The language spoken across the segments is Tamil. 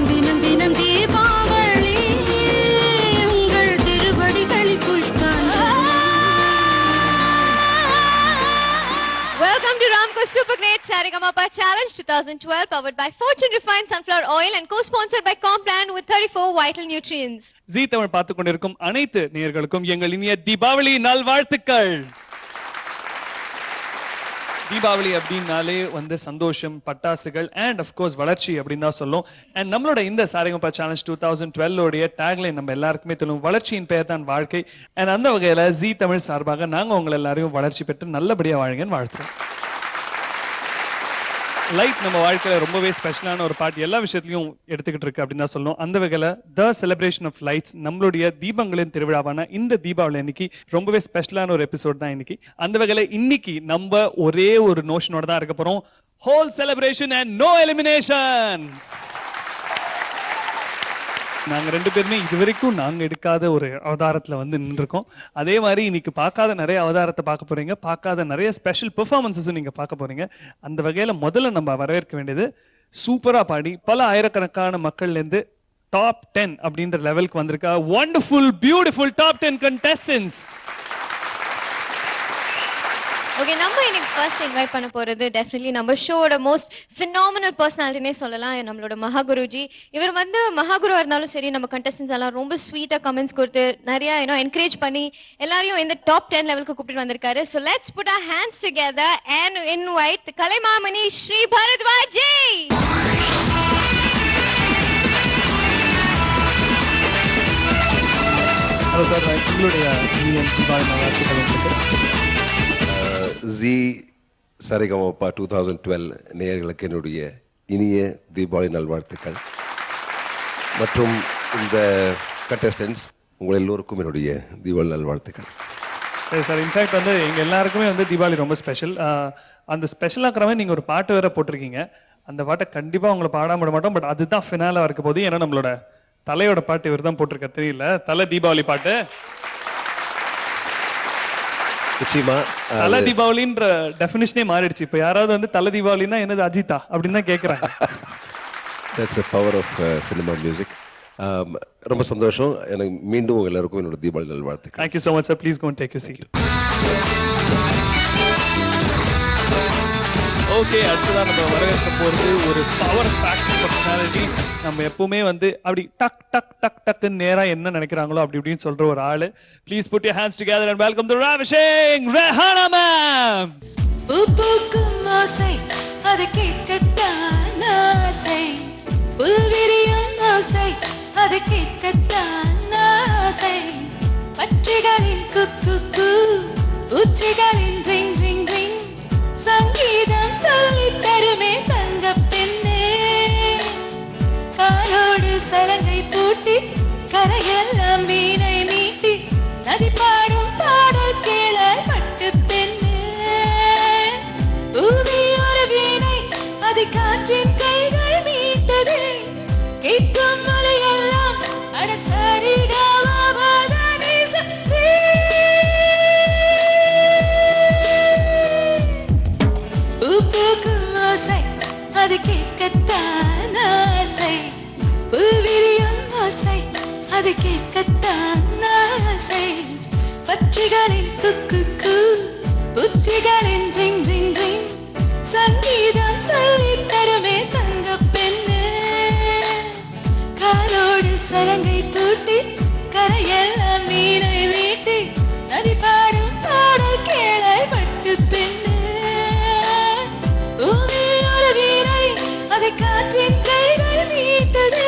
தினம் தினம் தீபாவளி உங்கள் திருவடிகளில் புஷ்பாஞ்சலி. Welcome to Ramco Super Great Saregama Challenge 2012, powered by Fortune Refined Sunflower Oil and co-sponsored by Complan with 34 vital nutrients. ஜீ தமிழ் பார்த்துக் கொண்டிருக்கும் அனைத்து நேயர்களுக்கும் எங்கள் இனிய தீபாவளி நல்வாழ்த்துக்கள். தீபாவளி அப்படின்னாலே வந்து சந்தோஷம், பட்டாசுகள் அண்ட் அஃப்கோர்ஸ் வளர்ச்சி அப்படின்னு தான் சொல்லும். அண்ட் நம்மளோட இந்த சாரேகமா சேலஞ்ச் 2012 டேக்லைன் நம்ம எல்லாருக்குமே தெரியும், வளர்ச்சியின் பெயர் தான் வாழ்க்கை. அண்ட் அந்த வகையில் ஜீ தமிழ் சார்பாக நாங்கள் உங்களை எல்லாரையும் வளர்ச்சி பெற்று நல்லபடியாக வாழுங்கன்னு வாழ்த்துறோம். லைட் நம்ம வாழ்க்கையில் ரொம்பவே ஸ்பெஷலான ஒரு பார்ட், எல்லா விஷயத்துலையும் எடுத்துக்கிட்டு இருக்கு அப்படின்னு தான் சொல்லணும். அந்த வகையில் த செலிப்ரேஷன் ஆஃப் லைட்ஸ், நம்மளுடைய தீபங்களின் திருவிழாவான இந்த தீபாவளி அன்னைக்கு ரொம்பவே ஸ்பெஷலான ஒரு எபிசோட் தான் இன்னைக்கு. அந்த வகையில் இன்னைக்கு நம்ம ஒரே ஒரு நோஷனோட தான் இருக்க போறோம், whole celebration and no elimination. நாங்கள் ரெண்டு பேருமே இதுவரைக்கும் நாங்கள் எடுக்காத ஒரு அவதாரத்தில் வந்து நின்றுருக்கோம். அதே மாதிரி இன்னைக்கு பார்க்காத நிறைய அவதாரத்தை பார்க்க போறீங்க, பார்க்காத நிறைய ஸ்பெஷல் பெர்ஃபார்மன்ஸஸும் நீங்கள் பார்க்க போறீங்க. அந்த வகையில் முதல்ல நம்ம வரவேற்க வேண்டியது சூப்பராக பாடி பல ஆயிரக்கணக்கான மக்கள்லேருந்து டாப் 10 அப்படின்ற லெவலுக்கு வந்திருக்கா wonderful beautiful top 10 contestants. Okay, நம்ம இன்னைக்கு ஃபர்ஸ்ட் இன்வைட் பண்ண போகிறது டெஃபினெட்லி நம்ம ஷோவோட மோஸ்ட் ஃபினாமினல் பர்சனாலிட்டினே சொல்லலாம், நம்மளோட மகாகுருஜி. இவர் வந்து மகாகுருவாக இருந்தாலும் சரி, நம்ம கண்டஸ்டன்ஸ் எல்லாம் ரொம்ப ஸ்வீட்டாக கமெண்ட்ஸ் கொடுத்து நிறையா என்கரேஜ் பண்ணி எல்லாரையும் இந்த டாப் 10 லெவலுக்கு கூப்பிட்டு வந்திருக்காரு. So let's put our hands together and invite Kalaimamani Shri Bharadwaj ji. Hello sir, உங்களுடைய ஜி சரிகமப்பா 2012 நேயர்களுக்கு என்னுடைய இனிய தீபாவளி நல்வாழ்த்துக்கள். மற்றும் இந்த கண்டஸ்டன்ஸ் உங்கள் எல்லோருக்கும் என்னுடைய தீபாவளி நல்வாழ்த்துக்கள். சரி சார், இன்ஃபேக்ட் வந்து எங்கள் எல்லாருக்குமே வந்து தீபாவளி ரொம்ப ஸ்பெஷல். அந்த ஸ்பெஷலாக்கிறவே நீங்கள் ஒரு பாட்டு வேற போட்டிருக்கீங்க. அந்த பாட்டை கண்டிப்பாக உங்களை பாடாம விட மாட்டோம். பட் அதுதான் ஃபினாலாக இருக்க போது. ஏன்னா நம்மளோட தலையோட பாட்டு இவர் தான் போட்டிருக்க, தெரியல, தலை தீபாவளி பாட்டு. நிச்சயமா தலை தீபாவளின்ற டெஃபினிஷனே மாறிடுச்சு. இப்போ யாராவது வந்து தலை தீபாவளினா என்னது அஜிதா அப்படின்னு தான் கேட்குறாங்க. That's a power of cinema music. ரொம்ப சந்தோஷம். எனக்கு மீண்டும் உங்கள் எல்லாருக்கும் என்னோட தீபாவளி நல்வாழ்த்துக்கள். Thank you so much sir. Please go and take your seat. Okay, அடுத்ததான் நம்ம வரவேற்க போகிறது ஒரு பவர் பேக்ட் பர்சனாலிட்டி. நம்ம எப்பவுமே வந்து அப்படி டக் டக் டக் டக்குன்னு நேராக என்ன நினைக்கிறாங்களோ அப்படி இப்படின்னு சொல்ற ஒரு ஆளு. Please put your hands together and welcome the ravishing Rehana ma'am. பூக்கும் ஆசை அது கேட்கத்தான் ஆசை, புல்விரியும் ஆசை அது கேட்கத்தான் ஆசை, பட்சிகளின் குக்கு உச்சிகளின் ரிங் ரிங் ரிங், சங்கீதம் சொல்லி தருமே தங்க பெண்ணே, காலோடு சலங்கை பூட்டி கரையெல்லாம் வீணை மீட்டி நதி பாடும் பாடல் கேளாய் பட்டு பெண்ணே, பூமி ஒரு வீணை அது காற்றின் கைகள் மீட்டது, கேட்கும் மொழியெல்லாம் அது கேட்கத்தான் ஆசை, புல்விரியும் ஆசை அது கேட்கத்தான் ஆசை, பட்சிகளின் குக்கு உச்சிகளின் ரிங் ரிங் ரிங், சங்கீதம் சொல்லி தருமே தங்க பெண்ணு, காலோடு சலங்கை தூட்டி கரையெல்லாம் மீனை வீட்டி நதி பாடும் பாடல் கேளாய் பட்டு பெண்ணு, பூமியோட வீரை அதை காற்றின் கைகள் மீட்டது,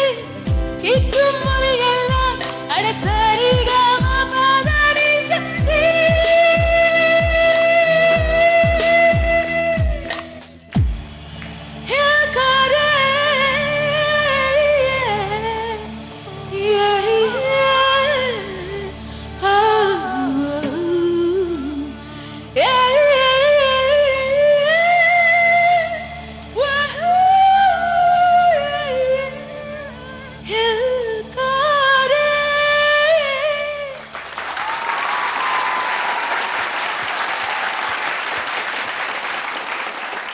கேட்கும் மொழியெல்லாம் அடசாரிகாம பாதாரி சக்தி,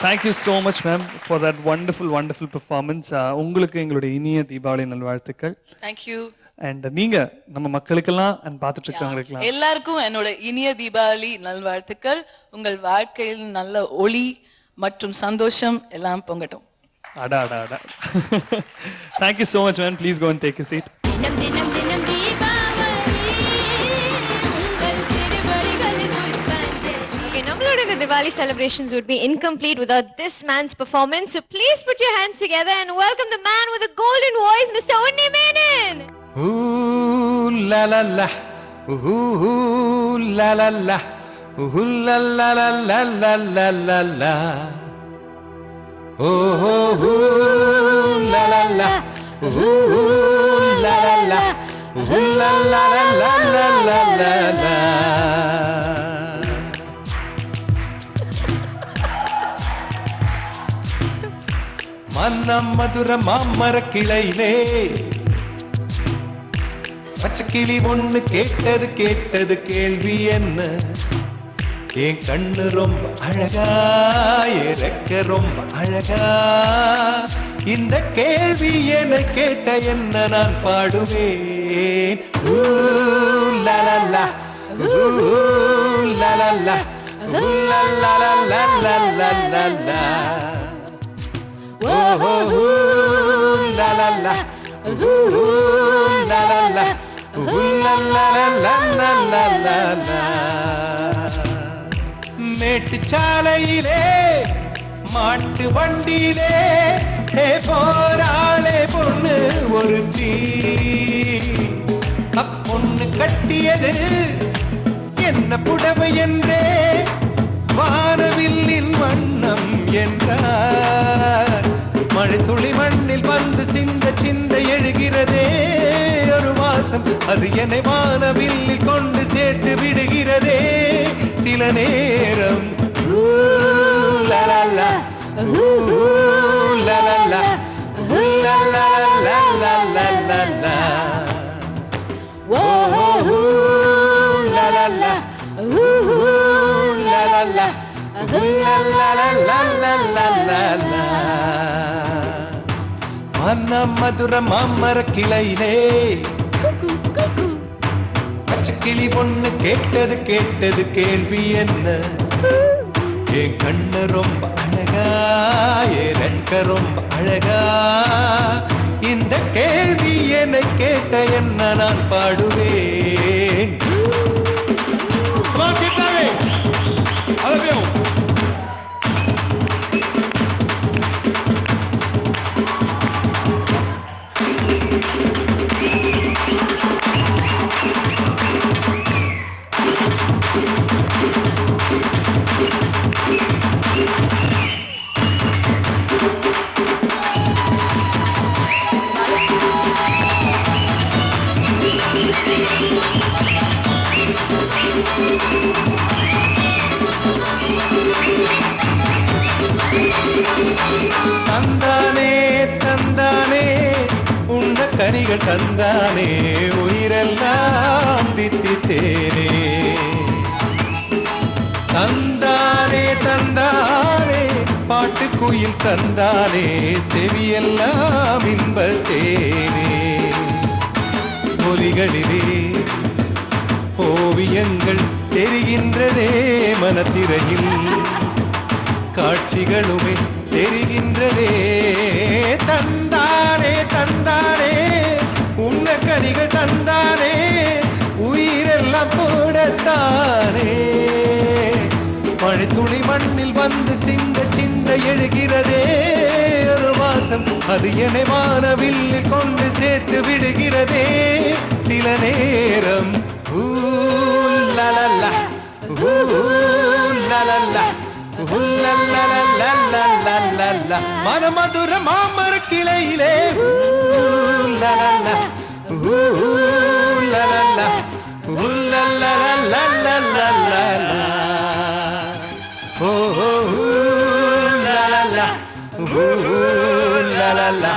thank you so much ma'am for that wonderful performance. உங்களுக்கு எங்களுடைய இனிய தீபாவளி நல்வாழ்த்துக்கள். தேங்க்யூ. அண்ட் நீங்க நம்ம மக்களுக்கெல்லாம் அண்ட் பார்த்துட்டு இருக்கவங்களுக்கெல்லாம் எல்லாருக்கும் என்னோட இனிய தீபாவளி நல்வாழ்த்துக்கள். உங்கள் வாழ்க்கையில் நல்ல ஒளி மற்றும் சந்தோஷம் எல்லாம் பொங்கட்டும். அடா அடா அடா. Thank you so much ma'am. Please go and take a seat. The Diwali celebrations would be incomplete without this man's performance. So please put your hands together and welcome the man with the golden voice, Mr. Unni Menon. Ooh la la la, ooh la la la, ooh la la la la la la la la. Oh ooh la la la, ooh la la la, ooh la la la la la la la. மன்னம் மதுர மாமர கிளையிலே பச்சைக்கிளி ஒண்ணு கேட்டது கேள்வி என்ன? என் கண்ணு ரொம்ப அழகா, என் ரெக்க ரொம்ப அழகா, இந்த கேள்வி என கேட்ட என்ன நான் பாடுவேன். ஊ லா லா லா, ஊ லா லா லா, ஊ லா லா லா லா லா லா லா. Oh la la la, la la la, la la la la la la la. மேட்டுச்சாலையிலே மாட்டு வண்டியிலே போராளே பொண்ணு ஒருத்தி. அப்பொண்ணு கட்டியது என்ன புடவை என்றே வானவில்லின் வண்ணம் என்றார். மழை துளி மண்ணில் வந்து சிந்த எழுகிறதே ஒரு வாசம், அது என்னை வானவில்லில் கொண்டு சேர்த்து விடுகிறதே சில நேரம். ஊ லா லா லா, ஊ லா லா லா, ஊ லா லா லா லா லா லா லா. ஓ ஊ லா லா லா, ஊ லா லா லா, ஊ லா லா லா லா லா லா லா. மன்னம் மதுர மாமர கிளையிலே பச்சைக்கிளி பொண்ணு கேட்டது கேள்வி என்ன? என் கண்ணு ரொம்ப அழகா, என் ரெக்க ரொம்ப அழகா, இந்த கேள்வி என்னை கேட்ட என்ன நான் பாடுவேன். தந்தானே தந்தானே உன்ன கனிகள் தந்தானே உயிரெல்லாம் தித்தித்தேனே. தந்தானே தந்தானே பாட்டுக்குயில் தந்தானே செவியெல்லாம் இன்பத்தேனே. ஒலிகளிலே ஓவியங்கள் தெரிகின்றதே மனத்திரையில், காட்சிகளுமே தெரிகின்றதே. தந்தானே தந்தானே உன்ன கனிகள் தந்தானே உயிரெல்லாம் போடத்தானே. மழை துளி மண்ணில் வந்து சிந்த எழுகிறதே ஒரு வாசம், அது என்னை வானவில்லில் கொண்டு சேர்த்து விடுகிறதே சில நேரம். ஊ லா லா லா, ஊ லா லா லா, ஊ லா லா லா லா லா லா லா. மனமதுர மாமர கிளையிலே ஊ லா லா லா, ஊ லா லா லா, ஊ லா லா லா லா லா லா லா. ஓ லா லா லா, ஊ லா லா லா,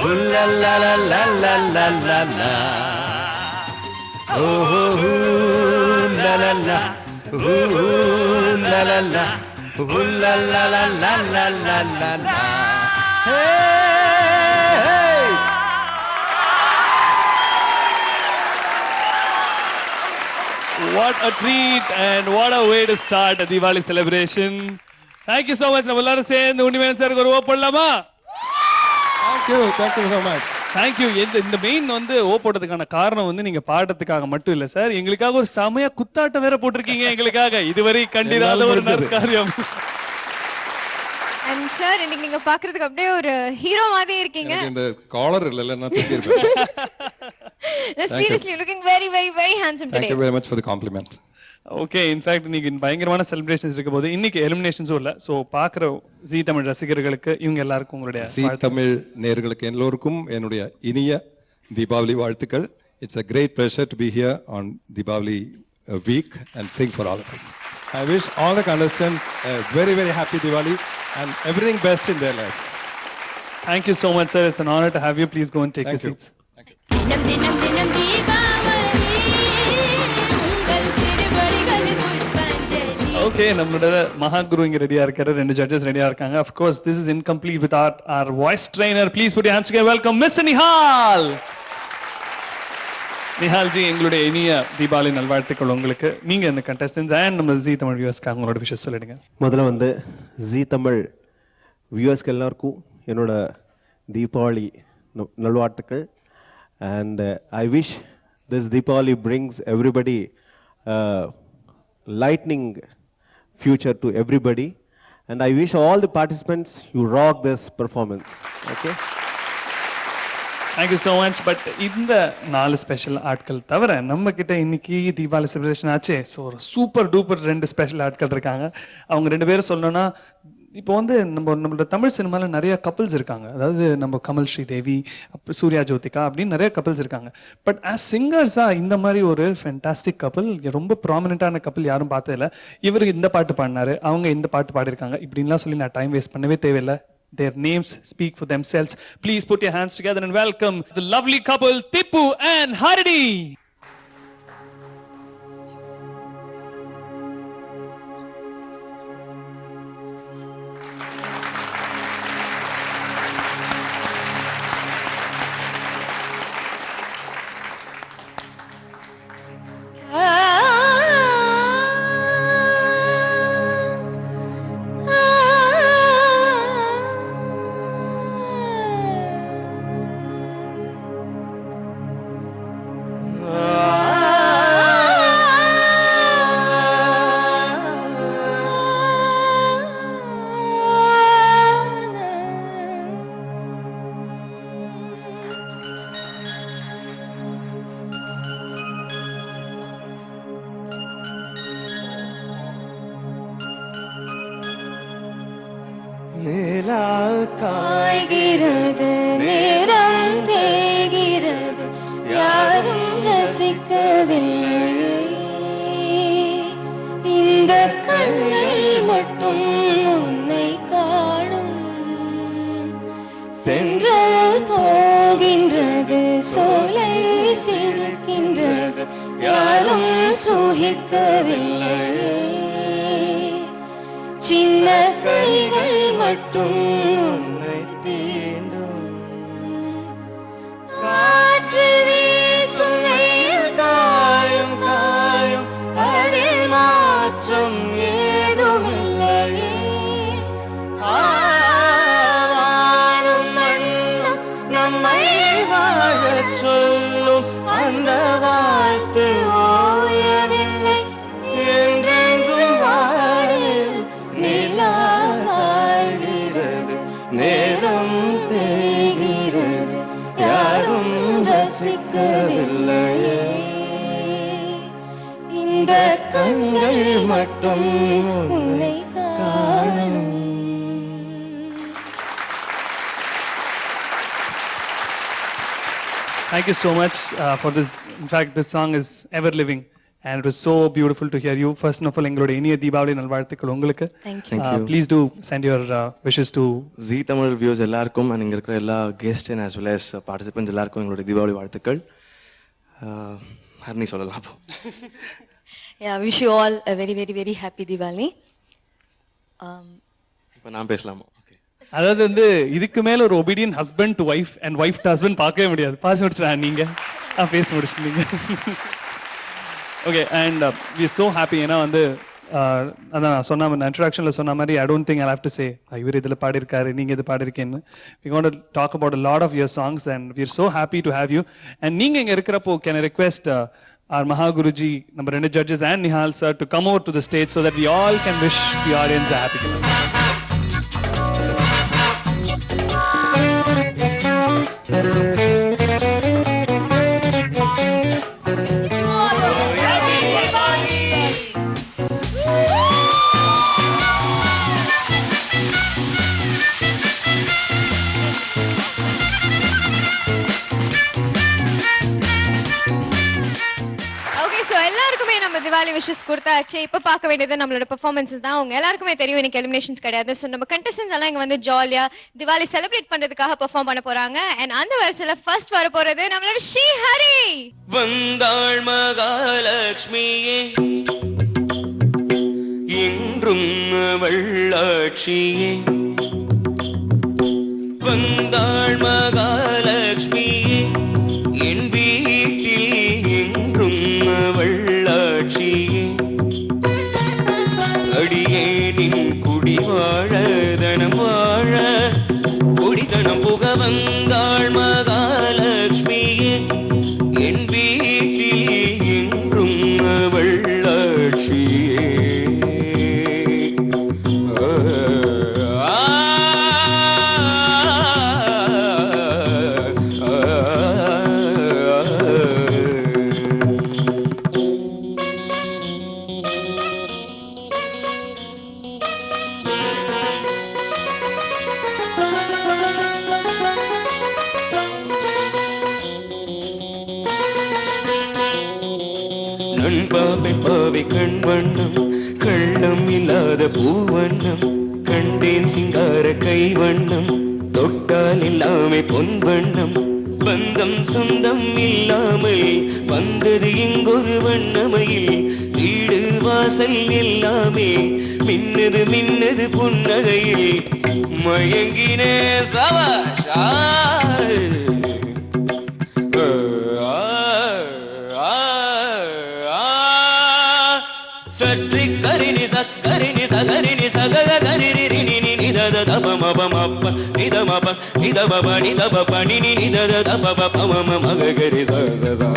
ஊ லா லா லா லா லா லா லா. Oh la la la, ooh la la la, Ooh la la la la la la la la. Hey, hey. What a treat and what a way to start a Diwali celebration. Thank you so much. நம்ம எல்லாரும் சேர்ந்து உன்னிமேன் சாருக்கு ஒரு போடலாமா? Thank you so much. Thank you. இந்த மெயின் வந்து போட்டதுக்கான காரணம் வந்து நீங்க பாடுறதுக்காக மட்டும் இல்ல சார், எங்களுக்காக ஒரு செமையா குத்தாட்டம் வேற போட்டிருக்கீங்க எங்களுக்காக. இதுவரை கண்டிராத ஒரு நற்காரியம். அண்ட் சார் இன்னைக்கு நீங்க பாக்குறதுக்கு அப்படியே ஒரு ஹீரோ மாதிரி இருக்கீங்க. இந்த காலர் இல்ல நான் தூக்கி இருப்பேன். Seriously looking very very very handsome today. Thank you very much for the compliment. Okay, in fact இன்னைக்கு பயங்கரமான செலிப்ரேஷன்ஸ் இருக்க போது இன்னைக்கு எலிமினேஷன்ஸும் இல்லை. ஸோ பார்க்குற ஜீ தமிழ் ரசிகர்களுக்கு இவங்க எல்லாருக்கும் உங்களுடைய ஜீ தமிழ் நேயர்களுக்கு எல்லோருக்கும் என்னுடைய இனிய தீபாவளி வாழ்த்துக்கள். It's a great pleasure to be here on Deepavali week and sing for all of us. I wish all the contestants a very very happy Diwali and everything best in their life. Thank you so much, sir. It's an honor to have you. Please go and take your seats. Thank you. தினம் தினம் தீபாவளி உங்கள் திருவடிகளில் புஷ்பாஞ்சலி. ஓகே, நம்மளோட மகாகுரு இங்க ரெடியா இருக்காரு, 2 ஜட்ஜஸ் ரெடியா இருக்காங்க. Of course, this is incomplete without our voice trainer. Please put your hands together. Welcome Mr. Nihal. Nihal G, எங்களுடைய இனிய தீபாவளி நல்வாழ்த்துக்கள் உங்களுக்கு. நீங்க இந்த கண்டஸ்டன்ஸ் அண்ட் நம்ம ஜீ தமிழ் வியூவர்ஸ்க்கு உங்களோட விஷயம் சொல்லிடுங்க. முதல்ல வந்து ஜீ தமிழ் வியூவர்ஸ்க்கு எல்லாருக்கும் என்னோட தீபாவளி நல்வாழ்த்துக்கள். And I wish this Deepavali brings everybody lightning future to everybody, and I wish all the participants you rock this performance. Okay, thank you so much. But இந்த 4 ஸ்பெஷல் ஆட்கள் தவிர நம்ம கிட்ட இன்னைக்கு தீபாவளி செலிப்ரேஷன் ஆச்சு. ஸோ ஒரு சூப்பர் டூப்பர் 2 ஸ்பெஷல் ஆட்கள் இருக்காங்க. அவங்க 2 பேரும் சொல்லணும்னா, இப்போ வந்து நம்மளோட தமிழ் சினிமாவில் நிறைய கப்பல்ஸ் இருக்காங்க. அதாவது நம்ம கமல் ஸ்ரீதேவி, சூர்யா ஜோதிகா அப்படின்னு நிறைய கப்பல்ஸ் இருக்காங்க. பட் ஆஸ் சிங்கர்ஸாக இந்த மாதிரி ஒரு ஃபென்டாஸ்டிக் கப்பல், ரொம்ப ப்ராமினெண்ட்டான கப்பல் யாரும் பார்த்ததில்ல. இவருக்கு இந்த பாட்டு பாடினாரு, அவங்க இந்த பாட்டு பாடிருக்காங்க இப்படின்லாம் சொல்லி நான் டைம் வேஸ்ட் பண்ணவே தேவையில்லை. Their names speak for themselves. Please put your hands together and welcome the lovely couple Tippu and Haridi. நிலா காய்கிறது, நேரம் தேய்கிறது, யாரும் ரசிக்கவில்லை. இந்த கண்கள் மட்டும் உன்னை காணும். சென்றல் போகின்றது, சோலை சிரிக்கின்றது, யாரும் சூகிக்கவில்லை. சின்ன கைகள் மட்டும் உன்னை தீண்டும். காற்று வீசும் வெயில் காயும் காயும், அதில் மாற்றம் ஏதுமில்லையே. ஆவானும் மண்ணும் நம்மை வாழச் சொல்லும், அந்த வாழ்த்து ஓயவில்லை. என்றென்றும் வானில் நிலா காய்கிறது, நேரம் தேய்கிறது, யாரும் ரசிக்கவில்லையே. இந்த கண்கள் மட்டும் உன்னை காணும். Thank you so much for this. In fact, this song is ever living. And it was so beautiful to hear you. First of all, எங்களோட இனிய தீபாவளி நல்வாழ்த்துக்கள் உங்களுக்கு. Thank you. Please do send your wishes to Zee Tamil views எல்லாருக்கும் and இங்கே இருக்கிற எல்லா guest and as well as participants எல்லாருக்கும் எங்களோட தீபாவளி வாழ்த்துக்கள். ஹர்னி சொல்லலாம் அப்போ. Yeah, wish you all a very very very happy Diwali. இப்போ நான் பேசலாமா? ஓகே. அதாவது வந்து இதுக்கு மேல ஒரு obedient husband to wife and wife to husband பார்க்கவே முடியாது. பாஸ் முடிச்சுடா நீங்க பேசி முடிச்சிட்டீங்க. Okay and we are so happy. ஏன்னா வந்து அதான் நான் சொன்ன இன்ட்ரடக்ஷனில் சொன்ன மாதிரி I don't think I have to say இவர் இதில் பாடியிருக்காரு நீங்கள் இது பாடியிருக்கேன்னு. We want to talk about a lot of your songs and we are so happy to have you. And நீங்கள் இங்கே இருக்கிறப்போ can I request our Mahaguruji, number 2 judges and Nihal sir to come over to the stage so that we all can wish the audience a happy Diwali. Diwali wishes கொடுத்தாச்சு. இப்போ பார்க்க வேண்டியது நம்மளோட பெர்ஃபார்மன்ஸஸ் தான். அவங்க எல்லாருக்குமே தெரியும் எனக்கு எலிமினேஷன்ஸ் கிடையாது. ஸோ நம்ம கண்டஸ்டன்ஸ் எல்லாம் இங்கே வந்து ஜாலியாக திவாலி செலிப்ரேட் பண்ணுறதுக்காக பெர்ஃபார்ம் பண்ண போகிறாங்க. அண்ட் அந்த வரிசையில் ஃபர்ஸ்ட் வர போகிறது நம்மளோட ஸ்ரீஹரி. வந்தாள் மகாலட்சுமியே என்றும் வள்ளாட்சியே, வந்தாள் மகாலட்சுமியே என் வீட்டில் என்றும் வள்ளாட்சியே, அடியேனின் குடி வாழ தனம் வாழ குடிதனம் புக வந்தாள் மகாலட்சுமியே என் வீட்டில் என்றும் வள்ளாட்சியே. நண்பாவை கண் வண்ணம் கள்ளம் இல்லாத பூவண்ணம் கண்டேன் சிங்கார கை வண்ணம் தொட்டால் இல்லாமை பொன் வண்ணம் பந்தம் சொந்தம் இல்லாமல் வந்தது இங்கொரு வண்ணமையில் வீடு வாசல் எல்லாமே மின்னது மின்னது புன்னகையில் மயங்கினே சவாஷா சற்றி கரினி சக்கரினி சகரினி சகல கரிரினி நிதத தபமபமப்ப நிதமப நிதபப நிதபப நினி நிதத தபப பமம மகரி சத சத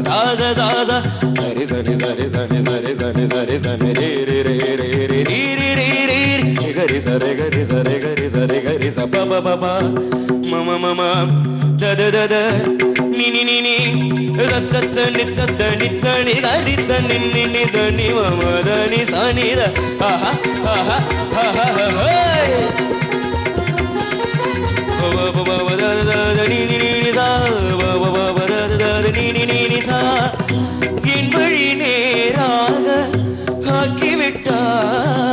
சத சத சரி சரி சரி சரி சரி சரி சரி சரி ரே ரே ரே ரே ரே ரே ரே ரே கரி சரி கரி சரி கரி சரி கரி சப பப மம மம தத தத நினி நினி சச்ச நிச்சத நிச்சனி கரி சனி நினி தனி மம தனி சனி த ஆஹா ஆஹா ஆஹா ஹே பவ பவ தத தத நினி நினி சா பவ பவ தத தத நினி நினி சா என் வழி நேராக ஆக்கிவிட்டாள்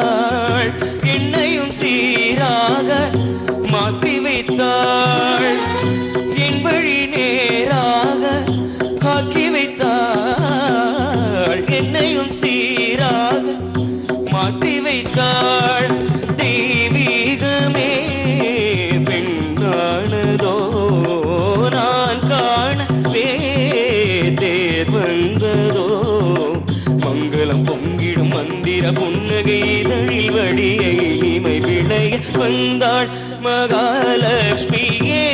என்னையும் சீராக மாற்றி வைத்தாள் என் வழி நேராக ஆக்கி வைத்தாள் என்னையும் சீராக மாற்றி வைத்தாள் தெய்வீகமே பெண்ணானதோ நான் காணவே தேர் வந்ததோ மங்களம் பொங்கிடும் மந்திர புன்னகை இதழில் வழியை இமை விளைய வந்தாள் மகாலட்சுமியே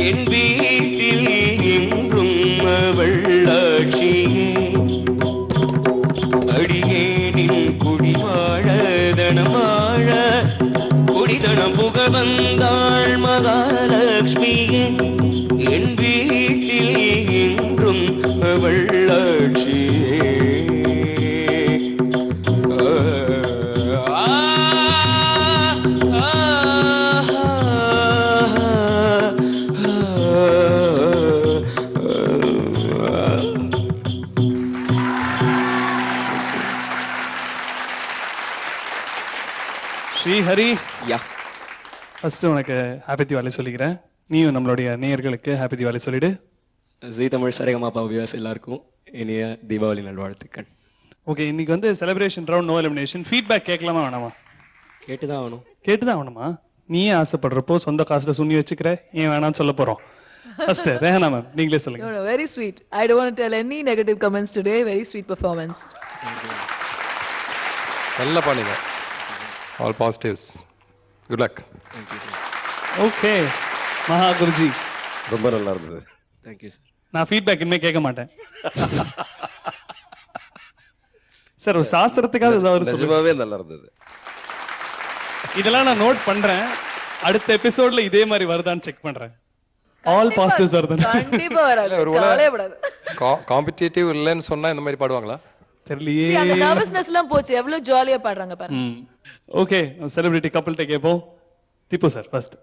என் வீட்டில் என்றும் வள்ளாட்சியே, அடியேனின் குடி வாழ தனம் வாழ குடிதனம் புக வந்தாள் மகாலட்சுமியே என் வீட்டில் என்றும் வள்ளாட்சியே. ஸ்ரீஹரி, யா ஃபர்ஸ்ட் உனக்கு ஹாப்பி திவாலி சொல்லிக்கிறேன். நீயும் நம்மளுடைய நேயர்களுக்கு ஹாப்பி திவாலி சொல்லிடு. ஜீ தமிழ் சரிகமாப்பா வியூவர்ஸ் எல்லாருக்கும் இனிய தீபாவளி நல்வாழ்த்துக்கள். ஓகே, இன்னைக்கு வந்து celebration round no elimination. Feedback கேட்கலாமா வேணாமா? கேட்டு தான் ஆகணும். கேட்டுதான் ஆகணுமா? நீயே ஆசைப்படுறப்போ சொந்த காசுல சுண்ணி வச்சுக்கிற, ஏன் வேணாம்னு சொல்ல போறோம். ஃபர்ஸ்ட் ரேஹானா மேம் நீங்களே சொல்லுங்க. No, very sweet. I don't want to tell any negative comments today. Very sweet performance. நல்லா பாடுங்க. All positives. Good luck. Okay மகா குருஜி ரொம்ப நல்லா இருந்தது. Thank you sir. நான் ஃபீட்பேக் இனிமே கேட்க மாட்டேன். சார் ஒரு சாஸ்திரத்துக்காக ஏதாவது சொல்லுங்க. நிஜமாவே நல்லா இருந்தது. இதெல்லாம் நான் நோட் பண்றேன். அடுத்த எபிசோட்ல இதே மாதிரி வருதான்னு செக் பண்றேன். ஆல் பாசிட்டிவ்ஸ் வருது. கண்டிப்பா வராது. கவலைப்படாத. காம்படிட்டிவ் இல்லைன்னு சொன்னா இந்த மாதிரி பாடுவாங்களா? தெரியலையே. See, அந்த nervousness எல்லாம் போச்சு. எவ்வளவு ஜாலியா பாடுறாங்க பாருங்க. ஓகே செலிபிரிட்டி கப்பிள்கிட்ட கேட்போம். Tipu sir first.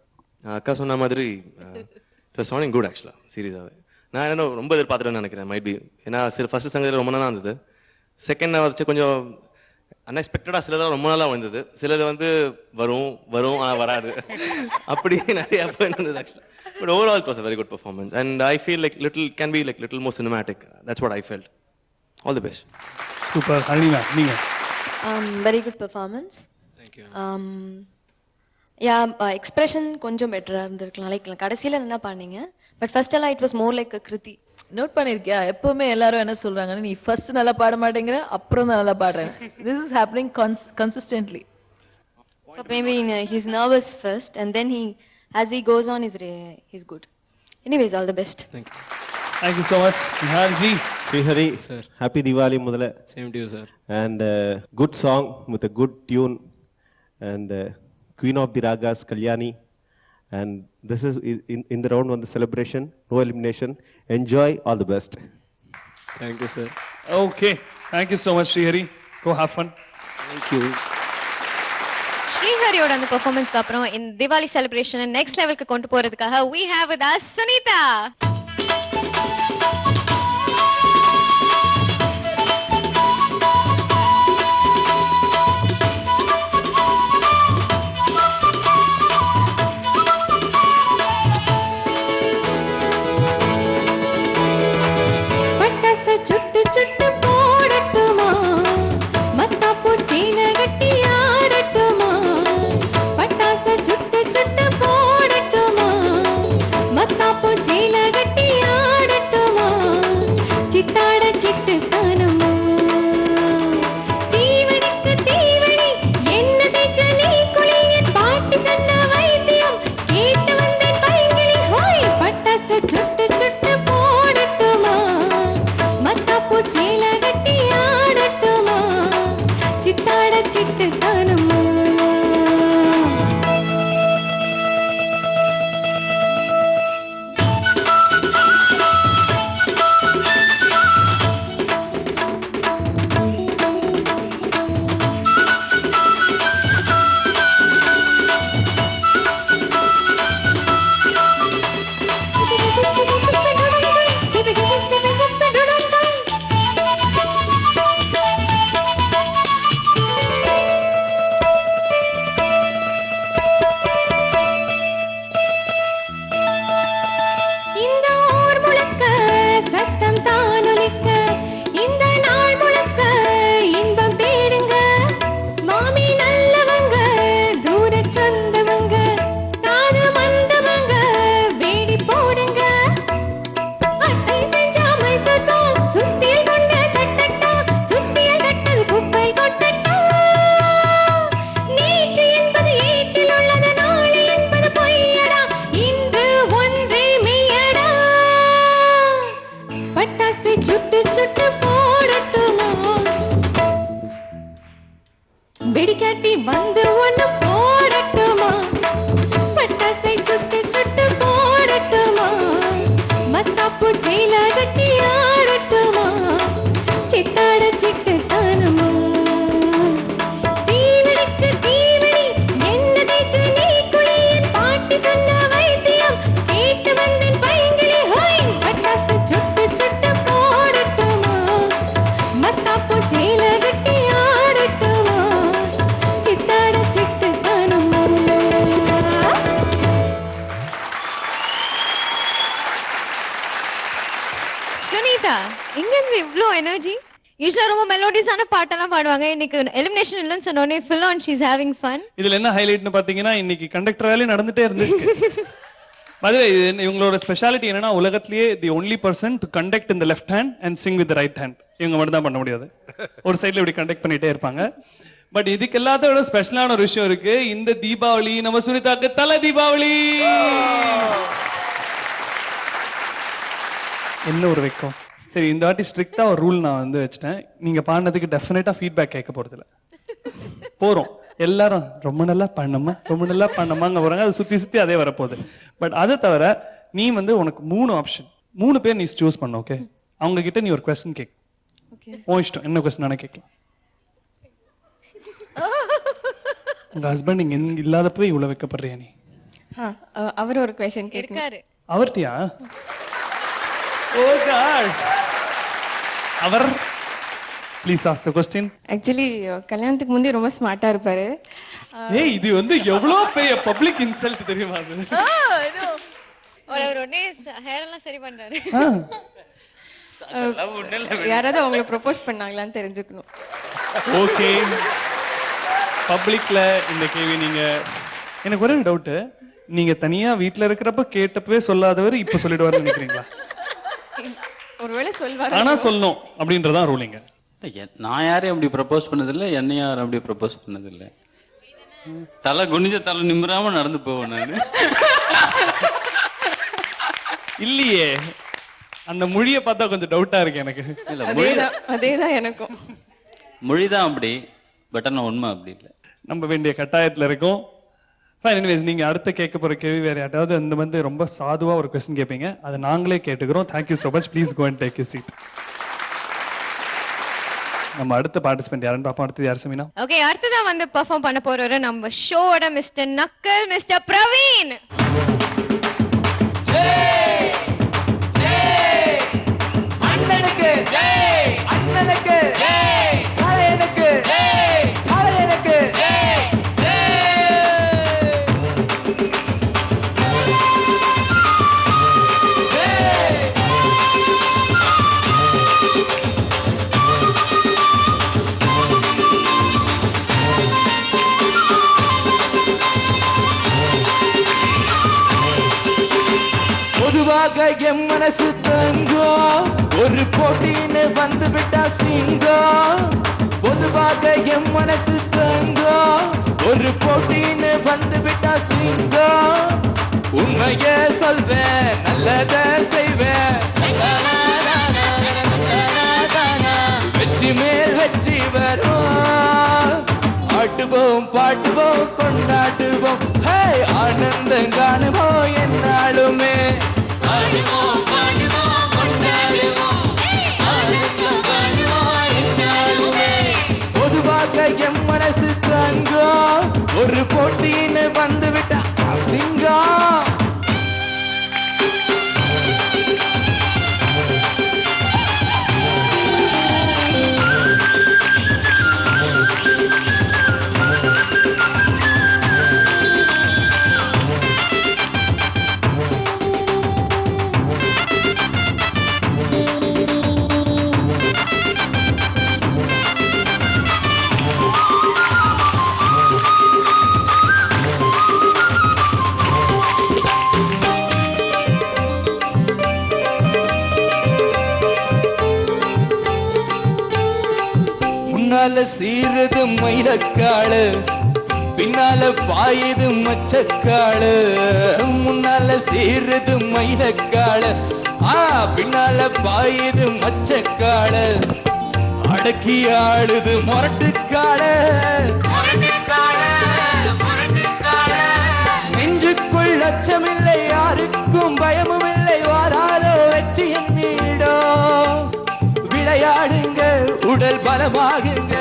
அக்கா சொன்ன மாதிரி இட் வாஸ் சவுண்டிங் குட் ஆக்சுவலாக சீரியஸாகவே. நான் என்ன ரொம்ப எதிர்பார்த்துட்டேன்னு நினைக்கிறேன் மைட் பி. ஏன்னா ஃபர்ஸ்ட் சங்கத்தில் ரொம்ப நாளாக இருந்தது. செகண்ட் வச்சு கொஞ்சம் அன்எக்ஸ்பெக்டடாக சிலதெல்லாம் ரொம்ப நாளாக வந்தது. சிலது வந்து வரும் ஆனால் வராது. அப்படி நிறைய இருந்தது ஆக்சுவலாக. But overall it was a very good performance and I feel like can be little more cinematic. That's what I felt. All the best. Super. Harina நீங்க. Very good performance. Thank you. Yeah expression கொஞ்சம் பெட்டராக இருந்திருக்கலாம். லைக் கடைசியில் என்ன பண்ணீங்க, பட் ஃபர்ஸ்ட் எல்லாம் it was more like kriti. Note பண்ணிருக்கியா? எப்பவுமே எல்லாரும் என்ன சொல்றாங்கன்னா, நீ ஃபர்ஸ்ட் நல்லா பாட மாட்டேங்கிற, அப்புறம் தான் நல்லா பாடுறேன். This is happening consistently. So maybe he's nervous first and then as he goes on he's good. Anyways, all the best. Thank you so much. Nihalji. Srihari, Sir. happy Diwali mudala. Same to you, sir. And good song with a good tune and Queen of the Ragas Kalyani. And this is in the round 1 the celebration, no elimination. Enjoy, all the best. Thank you, sir. Okay. Thank you so much Srihari. Go have fun. Thank you. ஸ்ரீஹரியோட அந்த பெர்ஃபார்மன்ஸ்க்கு அப்புறம் இந்த திவாலி செலிப்ரேஷனை நெக்ஸ்ட் லெவலுக்கு கொண்டு போறதுக்காக we have with us Sunita. சுட்டு சுட்டு போடட்டுமா, மத்தாப்பூ சீல கட்டி ஆடட்டுமா. பட்டாச சுட்டு சுட்டு போடட்டுமா, மத்தாப்பூ சீல கட்டி ஆடட்டுமா. சித்தாட சிட்டு தானம்மா, தீவனிக்கு தீவனி என்ன தேய்ச்ச நீ குளியன் பாட்டி சொன்ன வைத்தியம் கேட்டு வந்தேன் பைங்கிளி ஹோய். பட்டாச சுட்டு சுட்டு போடட்டுமா, மத்தாப்பூ சீல கட்டி ஆடட்டுமா. சித்தாட சிட்டு தானம்மா. இந்த ஊர் முழுக்க சத்தம் தானொலிக்க, இந்த நாள் முழுக்க இன்பம் தேடுங்க. மாமி நல்லவங்க, தூர சொந்தவங்க, காது மந்தவங்க வேடி போடுங்க. அத்தை செஞ்சா மைசூர்பா, சுத்தியல் கொண்ட தட்டட்டா, சுத்தியல் கட்டது குப்பை கொட்டட்டா. நேற்று என்பது ஏட்டில் உள்ளது, நாளை என்பது பொய்யடா, இன்று ஒன்றே மெய்யடா. பட்டாசை சுட்டு சுட்டு போடட்டுமா, வெடிக்காட்டி வந்து ஒண்ணு போடட்டுமா. பட்டாசை சுட்டு சுட்டு போடட்டுமா, மத்தாப்பூ சீல கட்டி ஆடட்டுமா. சித்தாட சிட்டு தானம்மா, தீவனிக்கு தீவனி என்ன தேய்ச்ச நீ குளியன் பாட்டி சொன்ன வைத்தியம் கேட்டு வந்தேன் பைங்கிளி ஹோய். பட்டாசு சுட்டு சுட்டு போடட்டுமா, மத்தாப்பூ சீல கட்டி ஆடட்டுமா. சித்தாட சிட்டு தானம்மா. சுனிதா எங்க இருந்து இவ்ளோ எனர்ஜி? யூஸ்வலா ரொம்ப மெலோடிஸான பாட்டெல்லாம் பாடுவாங்க. இன்னைக்கு எலிமினேஷன் இல்லைன்னு சொன்னோடனே full on she's having fun. இதுல என்ன ஹைலைட்னு பாத்தீங்கன்னா இன்னைக்கு கண்டக்டர் வேலையே நடந்துட்டே இருந்துச்சு. அதுவே இவங்களோட ஸ்பெஷாலிட்டி என்னன்னா உலகத்திலேயே the only person to conduct in the left hand and Singh with right hand. இவங்க மட்டும் தான் பண்ண முடியாது. ஒரு சைட்ல இப்படி கண்டக்ட் பண்ணிட்டே இருப்பாங்க. பட் இதுக்கு எல்லாத்தோட ஸ்பெஷலான ஒரு விஷயம் இருக்கு. இந்த தீபாவளி நம்ம சுனிதாக்கு தலை தீபாவளி. என்ன ஒரு வெக்கம். சரி, இந்த வாட்டி ஸ்ட்ரிக்டா ஒரு ரூல் நான் வந்து வச்சுட்டேன். நீங்க பாடினதுக்கு டெஃபினட்டா ஃபீட்பேக் கேட்க போறது இல்ல. போறோம் எல்லாரும் ரொம்ப நல்லா பண்ணமா ரொம்ப நல்லா பண்ணமாங்க போறாங்க. அது சுத்தி சுத்தி அதே வரப்போகுது. பட் அதை தவிர நீ வந்து உனக்கு 3 ஆப்ஷன், 3 பேர் நீ சூஸ் பண்ண. ஓகே, அவங்க கிட்ட நீ ஒரு கொஸ்டின் கேட்க. ஓ இஷ்டம், என்ன கொஸ்டின் ஆனா கேட்கலாம். உங்க ஹஸ்பண்ட் இங்க இல்லாதப்பவே இவ்வளவு வைக்கப்படுறியா நீ? அவர் ஒரு கொஸ்டின் இருக்காரு. அவர்ட்டியா? Oh God. அவர் please ask the question. Actually கல்யாணத்துக்கு முந்தைய ரொம்ப ஸ்மார்ட்டா இருப்பாரு. ஏய், இது வந்து எவ்வளவு பெரிய பப்ளிக் இன்சல்ட் தெரியுமா அது? அவர் உடனே ஹேர் எல்லாம் சரி பண்றாரு. யாராவது அவங்களை ப்ரொபோஸ் பண்ணாங்களான்னு தெரிஞ்சுக்கணும். ஓகே, பப்ளிக்ல இந்த கேள்வி நீங்க, எனக்கு ஒரு டவுட், நீங்க தனியா வீட்ல இருக்கிறப்ப கேட்டப்பவே சொல்லாதவர் இப்ப சொல்லிடுவாருன்னு நினைக்கிறீங்களா? ஒருவேளை சொல்வாரு. ஆனா சொல்லணும் அப்படின்றதான் ரூலிங்க. நான் யாரையும் அப்படி ப்ரப்போஸ் பண்ணதில்லை, என்னையும் யாரும் அப்படி ப்ரப்போஸ் பண்ணதில்லை. தலை குனிஞ்ச தலை நிமிராம நடந்து போவேன் நான். இல்லையே, அந்த மொழியை பார்த்தா கொஞ்சம் டவுட்டா இருக்கு எனக்கு. அதேதான் எனக்கும். மொழிதான் அப்படி, பட் ஆனால் உண்மை அப்படி இல்லை. நம்ப வேண்டிய கட்டாயத்துல இருக்கும். எனிவேஸ், நீங்க அடுத்த கேட்க போற கேள்வி வேற யாராவது அந்த வந்து ரொம்ப சாதுவா ஒரு கொஸ்டின் கேட்பீங்க, அதை நாங்களே கேட்டுக்கிறோம். Thank you so much. Please go and take you seat. நம்ம அடுத்த பார்ட்டிசிபென்ட் யாருன்னு பார்ப்போம். அடுத்தது யார் சமீனா? ஓகே, அடுத்ததா வந்து பெர்ஃபார்ம் பண்ண போறவரு நம்ம ஷோவோட மிஸ்டர் நக்கல், மிஸ்டர் பிரவீன். ஜெய் ஜெய் அண்ணனுக்கு, ஜெய் அண்ணனுக்கு, ஜெய் காளையனுக்கு, ஜெய் காளையனுக்கு, ஜெய் ஜெய். பொதுவாக என் மனசு தங்கம், ஒரு போட்டின்னு வந்து விட்டா சிங்கம். பொதுவாக என் மனசு தங்கம், ஒரு போட்டின்னு வந்து விட்டா சிங்கம். உண்மையே சொல்வேன், நல்லத செய்வேன், வெற்றி மேல் வெற்றி வரும். ஆட்டுவோம் பாட்டுவோம் கொண்டாடுவோம், ஹே ஆனந்தம் காணுவோம் என்னாலுமே. பொதுவாக என் மனசு தங்கம், ஒரு போட்டின்னு வந்து விட்டா சிங்கம். முன்னால சீருது மயிலக்காடு, பின்னால பாயுது மச்சக்காடு. முன்னால சீருது மயிலக்காடு, பின்னால பாயுது மச்சக்காடு. அடக்கி ஆடுது மொரட்டுக்காடு, நெஞ்சுக்குள் அச்சமில்லை, யாருக்கும் பயமும் இல்லை, வாராலோ வெற்றி என்னிடோ. விளையாடுங்க, உடல் பலமாகுங்க,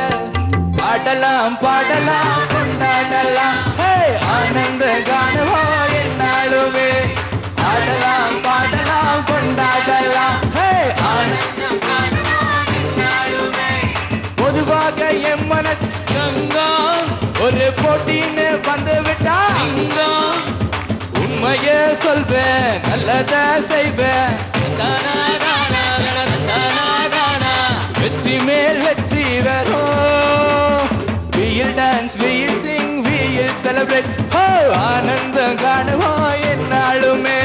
பாடலாம் பாடலாம் கொண்டாடலாம், ஹே ஆனந்த காணுவோ என்னாலுமே. ஆடலாம் பாடலாம் கொண்டாடலாம், ஹே ஆனந்தம் காணுவோ என்னாலுமே. பொதுவாக என் மனத்தங்கம், ஒரு போட்டின்னு வந்து விட்டா சிங்கம். உண்மையே சொல்வேன், நல்லத செய்வேன், வெற்றி மேல் செலிப்ரேட் ஆனந்தம் காணுவோம் என்னாலுமே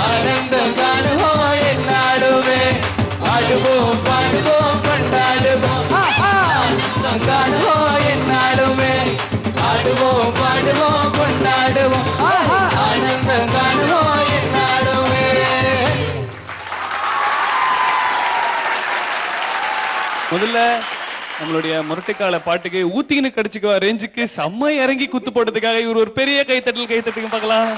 ஆனந்தம் காணுவோம் என்னாலுமே ஆடுவோம் பாடுவோம் கொண்டாடுவோம் ஆனந்தம் காணுவோம் என்னாலுமே ஆடுவோம் பாடுவோம் கொண்டாடுவோம் ஆனந்தம் காணுவோம் என்னாலுமே. முதல்ல நம்மளுடைய முரட்டுக்கால பாட்டுக்கு ஊத்தின்னு கடிச்சுக்குவா ரேஞ்சுக்கு செம்ம இறங்கி குத்து போட்டதுக்காக இவர் ஒரு பெரிய கைத்தட்டுக்கு பார்க்கலாம்.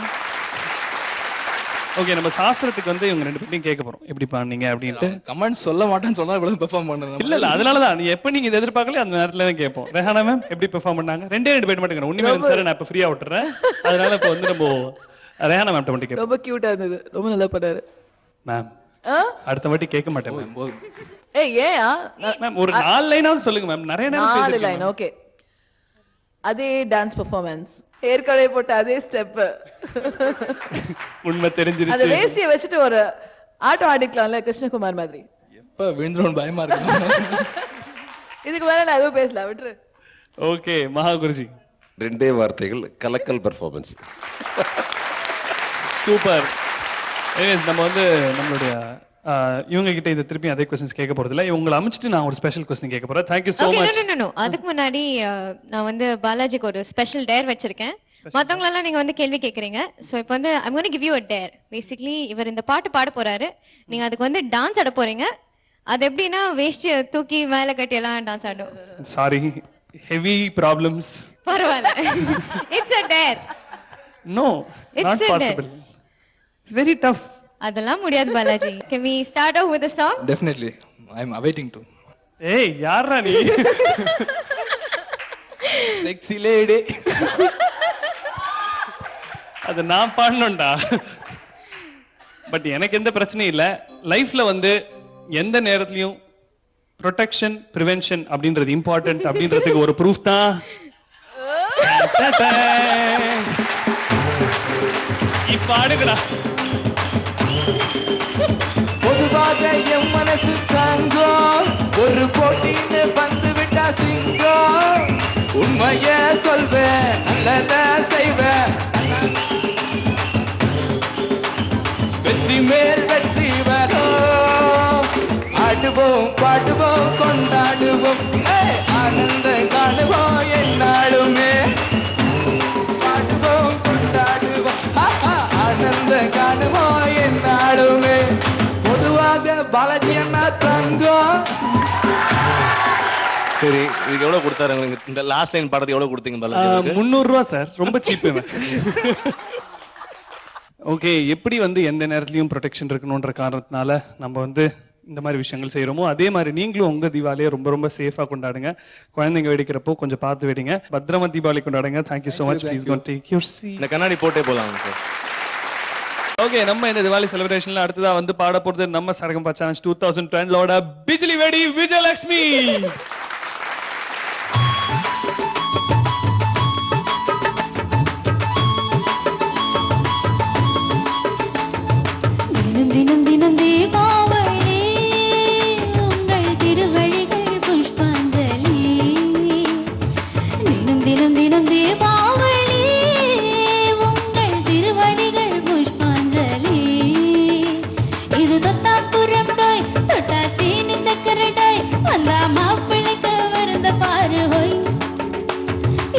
ஓகே, நம்ம சாஸ்திரத்துக்கு வந்து இவங்க ரெண்டு பேரையும் கேட்க போறோம் எப்படி பண்ணீங்க அப்படின்ட்டு. கமெண்ட் சொல்ல மாட்டேன்னு சொன்னா இவ்வளவு பெர்ஃபார்ம் பண்ணணும். இல்ல அதனாலதான் நீ எப்ப நீங்க இதை எதிர்பார்க்கல அந்த நேரத்துல தான் கேட்போம். ரெஹானா மேம் எப்படி பெர்ஃபார்ம் பண்ணாங்க? ரெண்டு பேர் மட்டும் உண்மையா சார் நான் இப்ப ஃப்ரீயா விட்டுறேன். அதனால இப்ப வந்து நம்ம ரெஹானா மேம் மட்டும் கேட்போம். ரொம்ப கியூட்டா இருந்தது, ரொம்ப நல்லா பண்ணாரு மேம். அடுத்த வாட்டி கேட்க மாட்டேன் மேம். ஏய் ஏயா மேம் ஒரு 4 லைனாவது சொல்லுங்க மேம். நிறைய நேரம் 4 லைன் ஓகே. அதே டான்ஸ் பெர்ஃபார்மன்ஸ், ஏற்கனவே போட்ட அதே ஸ்டெப், உண்மை தெரிஞ்சிருச்சு. அந்த வேஷ்டியை வச்சுட்டு ஒரு ஆட்டம் ஆடிக்கலாம்ல கிருஷ்ணகுமார் மாதிரி. எப்ப விழுந்துரும் பயமா இருக்கு. இதுக்கு மேல நான் எதுவும் பேசல, விட்டுரு. ஓகே மகா குருஜி. 2 வார்த்தைகள், கலக்கல் பெர்ஃபார்மன்ஸ். சூப்பர். நம்ம வந்து நம்மளுடைய இவங்க கிட்ட இதை திருப்பி அதே क्वेश्चंस கேட்க போறது இல்ல. இவங்களை அமைச்சிட்டு நான் ஒரு ஸ்பெஷல் क्वेश्चन கேட்க போறேன். Thank you so much. No அதுக்கு முன்னாடி நான் வந்து பாலாஜிக்கு ஒரு ஸ்பெஷல் டேர் வச்சிருக்கேன். மத்தவங்க எல்லாம் நீங்க வந்து கேள்வி கேக்குறீங்க. சோ இப்போ வந்து I'm going to give you a dare. Basically இவர் இந்த பாட்டு பாட போறாரு. நீங்க அதுக்கு வந்து டான்ஸ் ஆட போறீங்க. அது எப்படின்னா வேஷ்டி தூக்கி மேல கட்டி எல்லாம் டான்ஸ் ஆடும். Sorry, heavy problems. பரவாயில்லை. It's a dare. No, not possible. It's very tough. அதெல்லாம் முடியாது Balaji. Can we start off with a song? Definitely. I'm awaiting to. ஏய் யாரா நீ? Sexy lady. அது நான் பாடணும்டா. பட் எனக்கு எந்த பிரச்சனையும் இல்லை. லைஃப்ல வந்து எந்த நேரத்துலையும் ப்ரொடெக்ஷன் ப்ரிவென்ஷன் அப்படின்றது இம்பார்ட்டன்ட் அப்படின்றதுக்கு ஒரு ப்ரூஃப் தான். இப்ப ஆடுங்கடா. பொதுவாக என் மனசு தாங்கும், ஒரு போட்டின்னு வந்து விட்டா சிங்கம். உண்மைய சொல்வேன், நல்லத செய்வேன், வெற்றி மேல் வெற்றி வரும். ஆடுவோம் பாடுவோம் கொண்டாடுவோம், ஆனந்தம் காணுவோம் என்னாலுமே. பாடுவோம் கொண்டாடுவோம், ஆனந்தம் காணுவோம் என்னாலுமே. பொதுவாக பாலாஜி அண்ணா தங்கம். சரி, இதுக்கு எவ்வளவு கொடுத்தாரு உங்களுக்கு? இந்த லாஸ்ட் லைன் பாடுறது எவ்வளவு கொடுத்தீங்க பாலாஜி? 300 ரூபா சார், ரொம்ப சீப்பு. ஓகே, எப்படி வந்து எந்த நேரத்துலையும் ப்ரொடெக்ஷன் இருக்கணுன்ற காரணத்தினால நம்ம வந்து இந்த மாதிரி விஷயங்கள் செய்கிறோமோ அதே மாதிரி நீங்களும் உங்கள் தீபாவளியை ரொம்ப ரொம்ப சேஃபாக கொண்டாடுங்க. குழந்தைங்க வெடிக்கிறப்போ கொஞ்சம் பார்த்து வெடிங்க. பத்திரமா தீபாவளி கொண்டாடுங்க. Thank you so much. Please go and take your seat. இந்த கண்ணாடி போட்டே போகலாம். ஓகே, நம்ம இந்த தீபாவளி செலிப்ரேஷன்ல அடுத்ததா வந்து பாட போறது நம்ம சரகம்பா சேலஞ்ச் 2010 பிஜிலி வெடி விஜயலட்சுமி. தினம் தினம் தினம் தீபாவளி, உங்கள் திருவழிகள் புஷ்பாஞ்சலி. தினம் தினம் தினம் தீபாவளி, உங்கள் திருவழிகள் புஷ்பாஞ்சலி. இது தொத்தாப்புரம் டோய், தொட்டா சீனி சக்கரை டோய், வந்தா மாப்பிள்ளைக்கு வருந்த பாரு ஹோய்.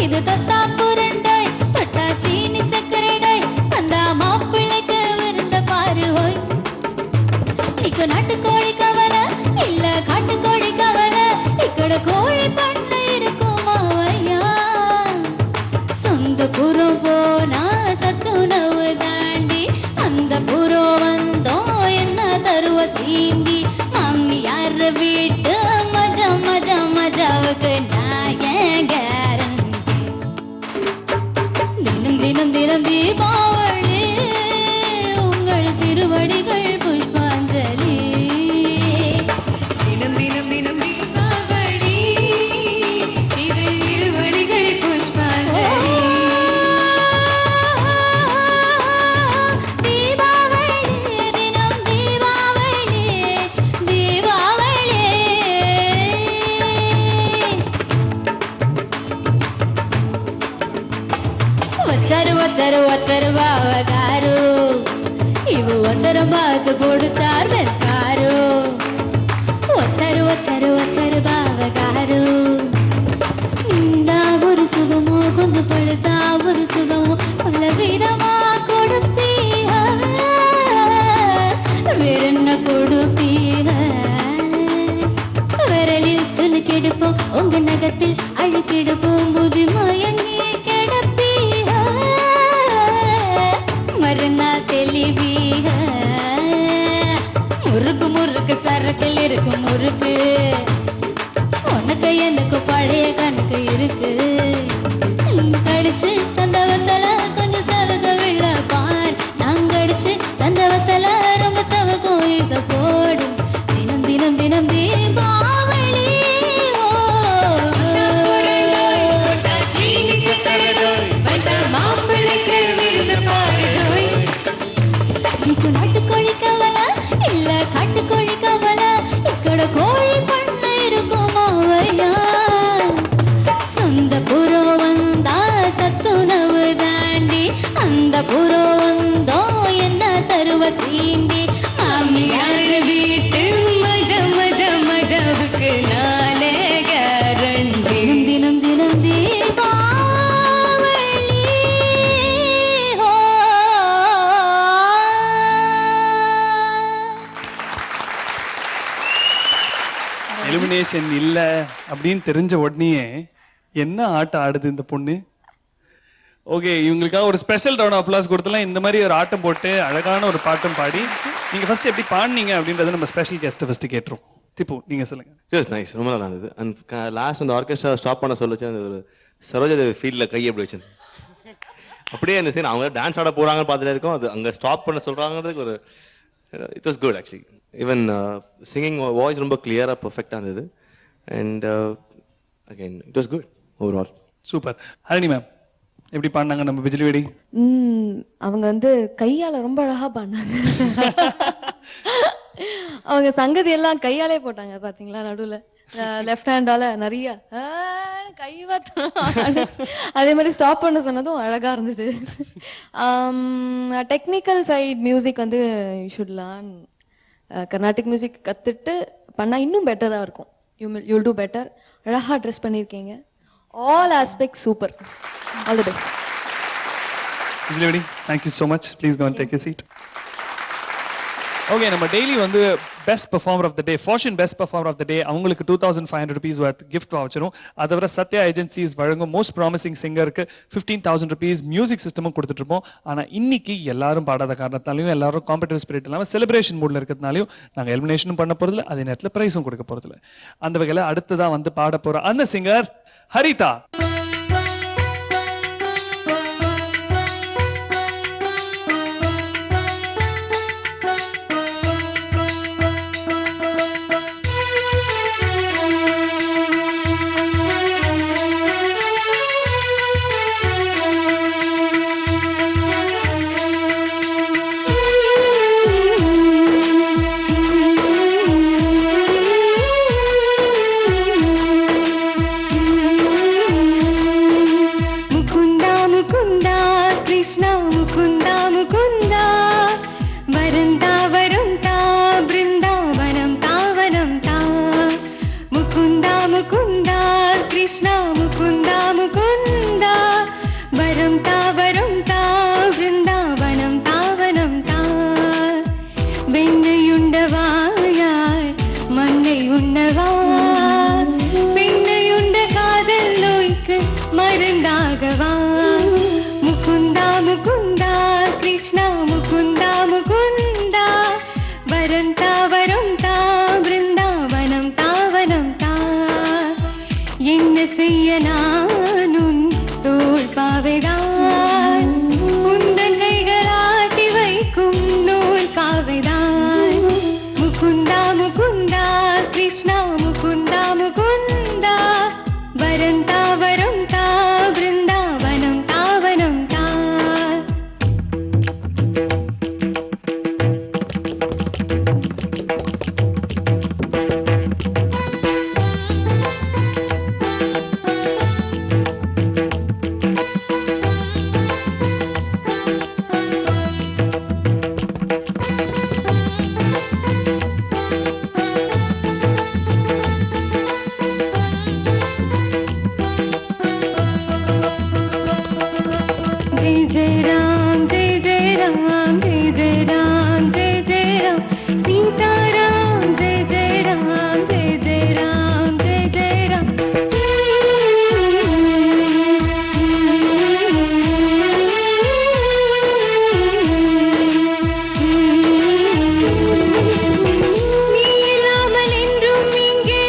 இது தொத்தாப்புரம் டோய், தொட்டா சீனி சக்கரை டோய், வந்தா மாப்பிள்ளைக்கு வருந்த பாரு ஹோய். இக்கு நாட்டுக்கோழி கவலை இல்ல காட்டுக்கோழி கவலை, இக்கட கோழி பண்ண இருக்குமா ஐயா. சொந்த புறம் போனா சத்துணவு தாண்டி, அந்த புறம் வந்தோம் என்ன தருவ சீண்டி. மாமியார் வீட்டு மஜா மஜா மஜாவுக்கு நான் ஏன் கேரண்டி. தினம் தினம் தினம் தீபாவளி, உங்கள் திருவடிகள் புஷ்பாஞ்சலி. தினம் தினம் தினம் தீபாவளி, இது திருவடிகள் புஷ்பாஞ்சலி. தீபாவளி தினம் தீபாவளி, தீபாவளி. వచ్చారు వచ్చారు వచ్చారు బావగారు ఇవి వసరం బాతు పొడుతారు పెంచుకారు వచ్చారు వచ్చారు వచ్చారు బావగారు ఇందా ஒரு சுகமோ கொஞ்சம் படுத்தா ஒரு சுகமோ பல விதமா கொடுப்பீக வேறென்ன கொடுப்பீக விரலில் சுலுக்கெடுப்போம் உங்க நகத்தில் அழுக்கெடுப்போம் புதி மயங்கி கிடப்பீக மறுநாள் தெளிவீக முறுக்கு முறுக்கு சரக்கில் இருக்கும் முறுக்கு உனக்கு எனக்கு பழைய கணக்கு இருக்கு கடிச்சு தந்தவத்தல கொஞ்சம் சவக விழ பார் நான் கடிச்சு தந்தவத்தல ரொம்ப சவகம் இத போடும் தினம் தினம் தினம் தீபாவளி மாப்பிள்ளைக்கு விருந்து பாடுடோய் నీకు నాటుకోడి కావాలా இல்ல కాటుకోడి కావాలా ఇక్కడ కోడి పండు இருக்குமாவையா சொந்த புறம் வந்தா சத்துணவு தாண்டி அந்த புறம் வந்தோ என்ன தருவ சீண்டி மாமியார் வீட்டு மஜ மஜ மஜவுக்கு நானே கேரண்டி தினம் தினம் தீபாவளி எலிமினேஷன் இல்லை அப்படின்னு தெரிஞ்ச உடனே என்ன ஆட்டம் ஆடுது இந்த பொண்ணு. ஓகே, இவங்களுக்காக ஒரு ஸ்பெஷல் ரவுண்ட் ஆஃப் அப்ளாஸ் கொடுத்தலாம். இந்த மாதிரி ஒரு ஆட்டம் போட்டு அழகான ஒரு பாட்டம் பாடி நீங்க ஃபர்ஸ்ட் எப்படி பாடுனீங்க அப்படின்றத நம்ம ஸ்பெஷல் கெஸ்ட் ஃபர்ஸ்ட் கேட்டுரும். திப்பு நீங்க சொல்லுங்க. இட்ஸ் நைஸ், ரொம்ப நல்லா இருந்தது. அண்ட் லாஸ்ட் அந்த ஆர்கெஸ்ட்ரா ஸ்டாப் பண்ண சொல்லிச்சு அந்த ஒரு சரோஜாதேவி ஃபீல்டில் கை எப்படி வச்சு அப்படியே அந்த சீன் அவங்க டான்ஸ் ஆட போறாங்கன்னு பார்த்துட்டே இருக்கோம். அது அங்கே ஸ்டாப் பண்ண சொல்றாங்கிறதுக்கு ஒரு it was good actually. Even singing voice ரொம்ப கிளியராக பர்ஃபெக்டாக இருந்தது. And again it was good overall. Super. Harini ma'am எப்படி பாடினாங்க நம்ம பிஜிலி வெடி? அவங்க வந்து கையால ரொம்ப அழகா பாடினாங்க. அவங்க சங்கதி எல்லாம் கையாலே போட்டாங்க பாத்தீங்களா, நடுவுல லெஃப்ட் ஹேண்டால நிறைய கை அதே மாதிரி ஸ்டாப் பண்ண சொன்னதும் அழகா இருந்தது. டெக்னிக்கல் சைட் மியூசிக் வந்து you should learn. Carnatic music கத்துட்டு பண்ணா இன்னும் பெட்டரா இருக்கும். You'll do better. அழகா ட்ரெஸ் பண்ணியிருக்கீங்க. All aspect super. All the best. பிஜிலி வெடி, thank you so much. Please go and take your seat. Okay, நம்ம டெய்லி வந்து best performer of the day, fortune best performer of the day அவங்களுக்கு 2500 rupees வர்த் கிஃப்ட் வச்சிரும். அதை தவிர சத்யா ஏஜென்சிஸ் வழங்கும் மோஸ்ட் ப்ராமிசிங் சிங்கருக்கு 15,000 rupees மியூசிக் சிஸ்டமும் கொடுத்துட்டு இருப்போம். ஆனால் இன்னைக்கு எல்லாரும் பாடாத காரணத்தாலையும் எல்லாரும் காம்படிட்டிவ் ஸ்பிரிட் இல்லாமல் செலிப்ரேஷன் மூடில் இருக்கிறதுனாலையும் நாங்கள் எலிமினேஷனும் பண்ண போகிறதில்ல, அதே நேரத்தில் ப்ரைஸும் கொடுக்க போகிறதில்ல. அந்த வகையில் அடுத்ததான் வந்து பாட போகிற அந்த சிங்கர் ஹரிதா. जय जय राम जय जय राम जय जय राम जय जय राम सीताराम जय जय राम जय जय राम जय जय राम நீ இல்லாமல் என்றும் இங்கே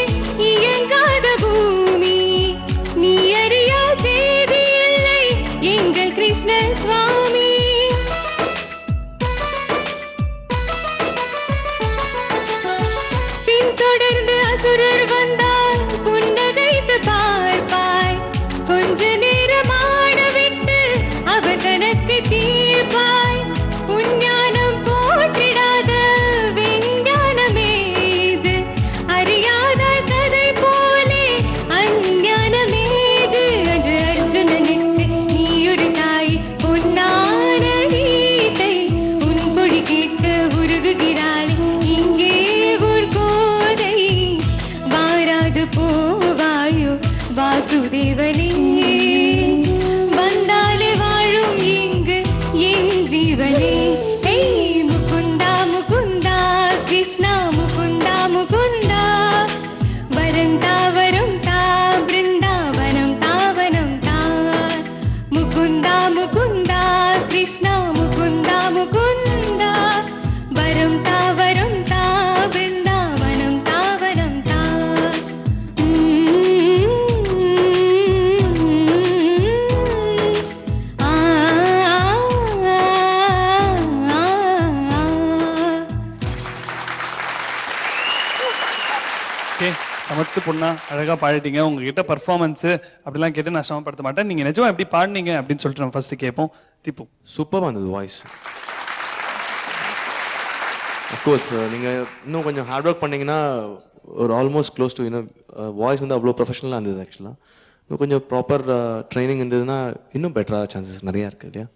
இயங்காத பூமி நீ அறியா செய்தி இல்லை எங்கள் கிருஷ்ண சுவாமி பின்தொடர்ந்து அசுரர் வந்தால் புன்னகைத்து பார்ப்பாய் கொஞ்ச நேரம் ஆடவிட்டு அவர் தனக்கு தீர்ப்பாய் உஞ்ஞானம் போற்றிடாத விஞ்ஞானமே இது அறியாத கதை போலே அஞ்ஞானமேது என்று அர்ஜுனனுக்கு நீ ஒரு தாய் பொன்னான கீதை உன் பொழி கேட்க உருகுகிறாள் இங்கே ஒரு கோதை வாராது போவாயோ வாசுதேவனே வந்தாலே வாழும் இங்கு என் ஜீவனே ஏய் முகுந்தா முகுந்தா கிருஷ்ணா முகுந்தா முகுந்தா வரந்தா வரும் தா பிருந்தாவனம் தாவனம் தா முகுந்தா முகுந்தா கிருஷ்ணா முகுந்தா முகுந்தா வரம் தா பிருந்தாவனம் தாவனம் தா ஓகே, சமத்து பொண்ணா அழகா பாடிட்டீங்க. உங்ககிட்ட பர்ஃபார்மன்ஸ் அப்படிலாம் கேட்டு நான் சமப்படுத்த மாட்டேன். நீங்க நிஜமா எப்படி பாடினீங்க அப்படின்னு சொல்லிட்டு நம்ம ஃபர்ஸ்ட் கேட்போம். திப்பு சூப்பராக இருந்தது வாய்ஸ். அஃப்கோர்ஸ் நீங்கள் இன்னும் கொஞ்சம் ஹார்ட் ஒர்க் பண்ணிங்கன்னா ஒரு ஆல்மோஸ்ட் க்ளோஸ் டு இன்னும் வாய்ஸ் வந்து அவ்வளோ ப்ரொஃபஷனலாக இருந்தது. ஆக்சுவலாக இன்னும் கொஞ்சம் ப்ராப்பர் ட்ரைனிங் இருந்ததுன்னா இன்னும் பெட்டராக சான்சஸ் நிறையா இருக்குது இல்லையா?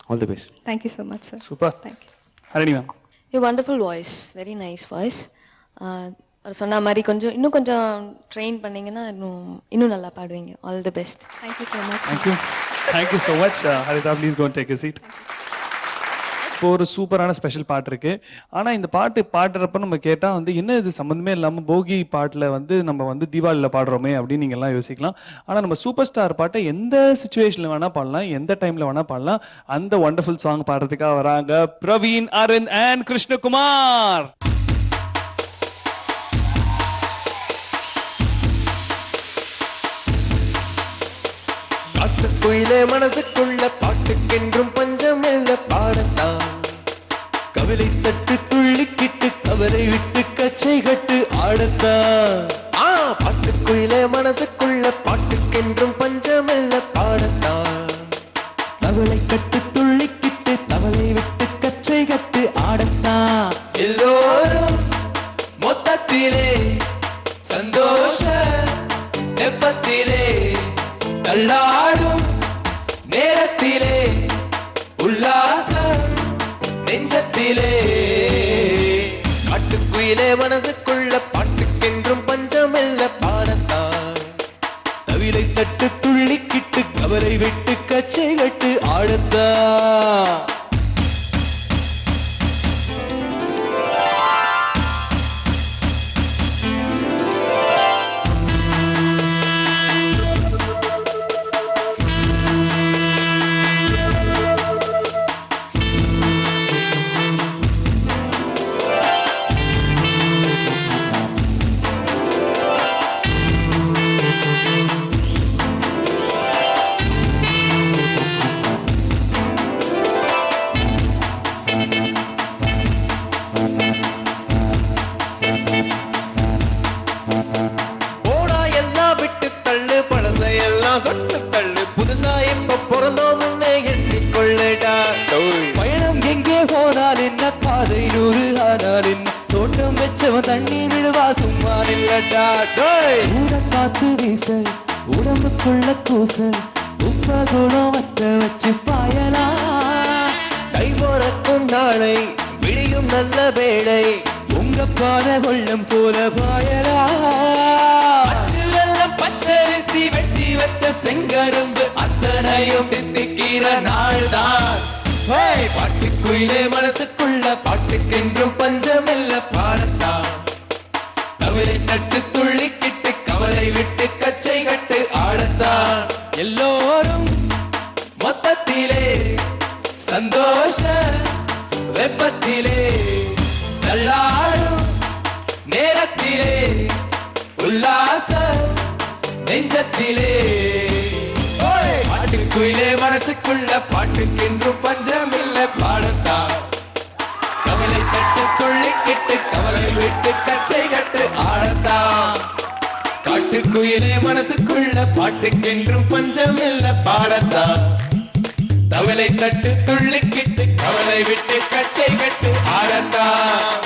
All the best. Thank you so much, sir. Super. Thank you. Harani ma'am. Your wonderful voice, very nice voice. அவர் சொன்ன மாதிரி இன்னும் கொஞ்சம் ட்ரெயின் பண்ணீங்கன்னா இன்னும் நல்லா பாடுவீங்க. All the best. Thank you so much. Thank you so much. Haritha, please go and take a seat. இப்போ ஒரு சூப்பரான ஸ்பெஷல் பாட்டு இருக்கு. ஆனால் இந்த பாட்டு பாடுறப்ப நம்ம கேட்டால் வந்து என்ன இது சம்மந்தமே இல்லாமல் போகி பாட்டில் வந்து நம்ம வந்து தீபாவளியில் பாடுறோமே அப்படின்னு நீங்கள் எல்லாம் யோசிக்கலாம். ஆனால் நம்ம சூப்பர் ஸ்டார் பாட்டை எந்த சுச்சுவேஷனில் வேணால் பாடலாம், எந்த டைமில் வேணால் பாடலாம். அந்த வண்டர்ஃபுல் சாங் பாடுறதுக்காக வராங்க பிரவீன், அருண் அண்ட் கிருஷ்ணகுமார். காட்டுக்குயிலே மனசுக்குள்ள பாட்டுக்கென்றும் பஞ்சம் இல்ல பாடத்தான் கவிலை தட்டு துள்ளிக்கிட்டு கவலை விட்டு கச்சை கட்டு ஆடத்தான். பாட்டுக்குயிலே மனசுக்குள்ள பாட்டுக்கென்றும் பஞ்சம் இல்ல பாடத்தான் கவலை கட்டு துள்ளிக்கிட்டு கவலை விட்டு கச்சை கட்டு ஆடத்தான். எல்லோரும் மொத்தத்திலே சந்தோஷ தெப்பத்திலே தள்ளாடும் நேரத்திலே உல்லாசம் நெஞ்சத்திலே பாட்டுக்குயிலே மனசுக்குள்ள பாட்டுக்கென்றும் பஞ்சமில்ல பாடத்தான் தவிலை தட்டு துள்ளிக்கிட்டு கவலை விட்டு கச்சை கட்டு ஆடத்தான். சொட்டு தள்ளு புதுசா இப்ப பிறந்தோம் முன்னே எண்ணிக்கொள்ளடா. பயணம் எங்கே போனால் என்ன, பாதை 100 ஆனால் என்ன, தோட்டம் வச்சவன் தண்ணீர் விடுவா சும்மா நில்லடா. ஊட காத்து வீச உடம்புக்குள்ள கூச உப்ப குணம் வத்த வச்சு பாயலா. கை போறக்கும் நாளை விடியும் நல்ல வேளை உங்க பாத கொள்ளம் போல பாயலா. பச்சரிசி வெட்டி வச்ச செங்கரும்பு அத்தனையும் தித்திக்கி பொழியிற நாள்தான். பாட்டுக்குயிலே மனசுக்குள்ள பாட்டுக்கென்றும் பஞ்சமில்ல பாடத்தான். கவலை தட்டு துள்ளிக்கிட்டு கவலை விட்டு கச்சை கட்டு ஆடத்தான். எல்லோரும் மொத்தத்திலே சந்தோஷ வெப்பத்திலே நல்லாடும் நேரத்திலே உல்லாச நெஞ்சத்திலே பாட்டுக்குயிலே மனசுக்குள்ள பாட்டுக்கென்றும் பஞ்சமில்ல பாடத்தான். கவலை தட்டு துள்ளிக்கிட்டு கவலை விட்டு கச்சை கட்டு ஆடத்தான். காட்டுக்குயிலே மனசுக்குள்ள பாட்டுக்கென்றும் பஞ்சமில்ல பாடத்தான். கவலை தட்டு துள்ளிக்கிட்டு கவலை விட்டு கச்சை கட்டு ஆடத்தான்.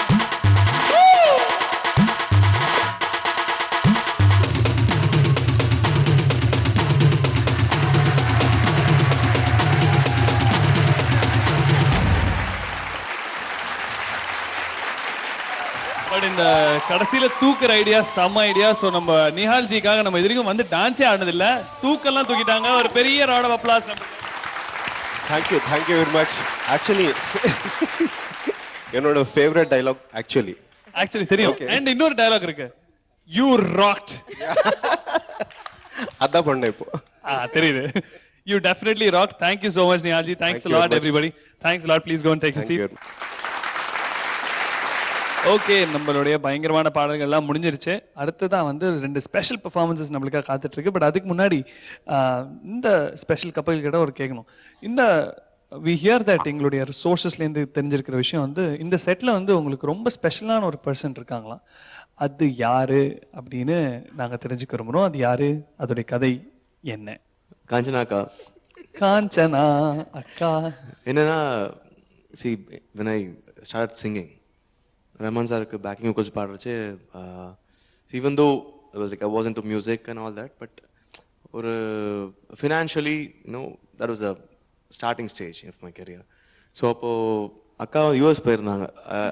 பட் இந்த கடைசியில தூக்குற ஐடியா செம்ம ஐடியா. ஸோ நம்ம நிஹால்ஜிக்காக நம்ம இது வரைக்கும் வந்து டான்ஸே ஆனதில்லை, தூக்கெல்லாம் தூக்கிட்டாங்க. ஒரு பெரிய round of applause. Thank you very much. Actually, என்னோட ஃபேவரட் டயலாக் ஆக்சுவலி தெரியும். அண்ட் இன்னொரு டயலாக் இருக்கு, யூ ராக்ட். அதான் பண்ணேன் இப்போ. தெரியுது. You definitely rocked. Thank you so much, Nihalji. Thanks a lot, everybody. Thanks a lot. Please go and take a seat. Okay, நம்மளுடைய பயங்கரமான பாடல்கள் எல்லாம் முடிஞ்சிருச்சு. அடுத்ததான் வந்து 2 ஸ்பெஷல் பெர்ஃபார்மன்ஸஸ் நம்மளுக்காக காத்துட்டு இருக்கு. பட் அதுக்கு முன்னாடி இந்த ஸ்பெஷல் கப்பல் கிட்ட ஒரு கேட்கணும். இந்த வி ஹியர் தட் எங்களுடைய சோர்சஸ்லேருந்து தெரிஞ்சிருக்கிற விஷயம் வந்து இந்த செட்டில் வந்து உங்களுக்கு ரொம்ப ஸ்பெஷலான ஒரு பர்சன் இருக்காங்களாம். அது யாரு அப்படின்னு நாங்கள் தெரிஞ்சுக்க விரும்புகிறோம். அது யாரு, அதோடைய கதை என்ன? காஞ்சனா அக்கா. காஞ்சனா அக்கா என்னன்னா, see when I started singing, Rahman sirக்கு backing vocals பாடுறச்சு, even though it was like I was into music and all that, but ஒரு financially, you know, that was the starting stage of my career. So அப்போ அக்கா US போயிருந்தாங்க.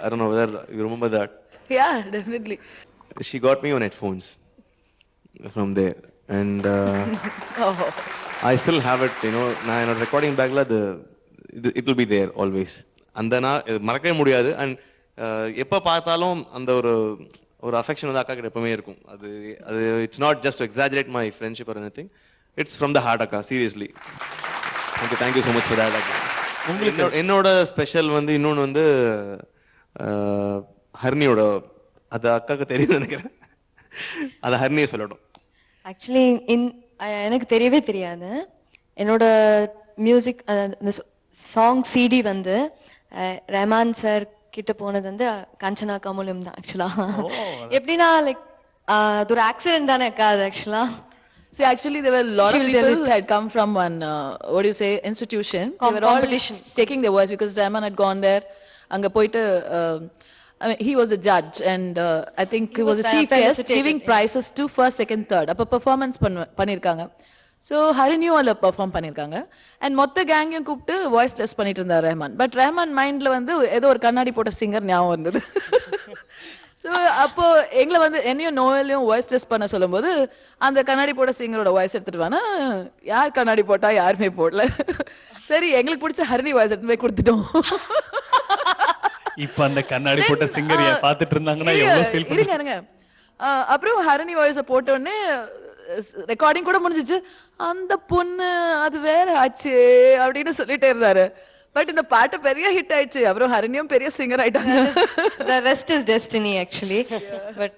I don't know whether you remember that. Yeah, definitely. She got me on headphones from there, and I still have it, you know. நான் என்னோட ரெக்கார்டிங் பேக்ல it will be there always. அந்த நான் மறக்கவே முடியாது. அண்ட் எப்போ பார்த்தாலும் அந்த ஒரு அஃபெக்ஷன் வந்து அக்கா கிட்ட எப்பவுமே இருக்கும். அது it's not just to exaggerate my friendship or anything, it's from the heart அக்கா, seriously. Thank you so much for that. உங்களுக்கு என்னோட ஸ்பெஷல் வந்து இன்னொன்று வந்து ஹர்னியோட, அது அக்காவுக்கு தெரியும் நினைக்கிறேன், அதை ஹர்னியை சொல்லட்டும். ஆக்சுவலி எனக்கு தெரியவே தெரியாது. என்னோட மியூசிக் அந்த சாங் சிடி வந்து ரஹ்மான் சார் கிட்ட போனது வந்து காஞ்சனா அக்கா மூலம் தான். ஆக்சுவலா எப்படின்னா லைக் அது ஒரு ஆக்சிடென்ட் தானே அக்கா அது ஆக்சுவலா. See, actually, there were a lot of people who had come from one, what do you say, institution. They were all taking their voice because Rahman had gone there. Anga poite, I mean, he was a judge, and I think he was a chief guest, giving prizes to first, second, third. Appa performance பண்ணிருக்காங்க. ஸோ ஹரினியும் அதில் பெர்ஃபார்ம் பண்ணியிருக்காங்க. அண்ட் மொத்த கேங்கையும் கூப்பிட்டு வாய்ஸ் டெஸ்ட் பண்ணிட்டு இருந்தார் ரஹ்மான். பட் ரஹ்மான் மைண்டில் வந்து ஏதோ ஒரு கண்ணாடி போட்ட சிங்கர் ஞாபகம் இருந்தது. ஸோ அப்போ எங்களை வந்து என்னையும் நோயிலையும் வாய்ஸ் டெஸ்ட் பண்ண சொல்லும்போது அந்த கண்ணாடி போட்ட சிங்கரோட வாய்ஸ் எடுத்துட்டு வானா, யார் கண்ணாடி போட்டா யாருமே போடல. சரி, எங்களுக்கு பிடிச்ச ஹரிணி வாய்ஸ் எடுத்து போய் கொடுத்துட்டோம். இப்போ அந்த கண்ணாடி போட்ட சிங்கர் பார்த்துட்டு இருந்தாங்கன்னா எவ்வளவு ஃபீல் இருங்க. அப்புறம் ஹரிணி வாய்ஸை போட்டோடனே ரெக்கார்டிங் கூட முடிஞ்சிச்சு. அந்த பொண்ணு அது வேற ஆச்சு அப்படின்னு சொல்லிட்டே இருந்தாரு. பட் இந்த பாட்டு பெரிய ஹிட் ஆயிடுச்சு. அப்புறம் ஹரிணியும் பெரிய சிங்கர் ஆயிட்டாங்க. The rest is destiny actually. But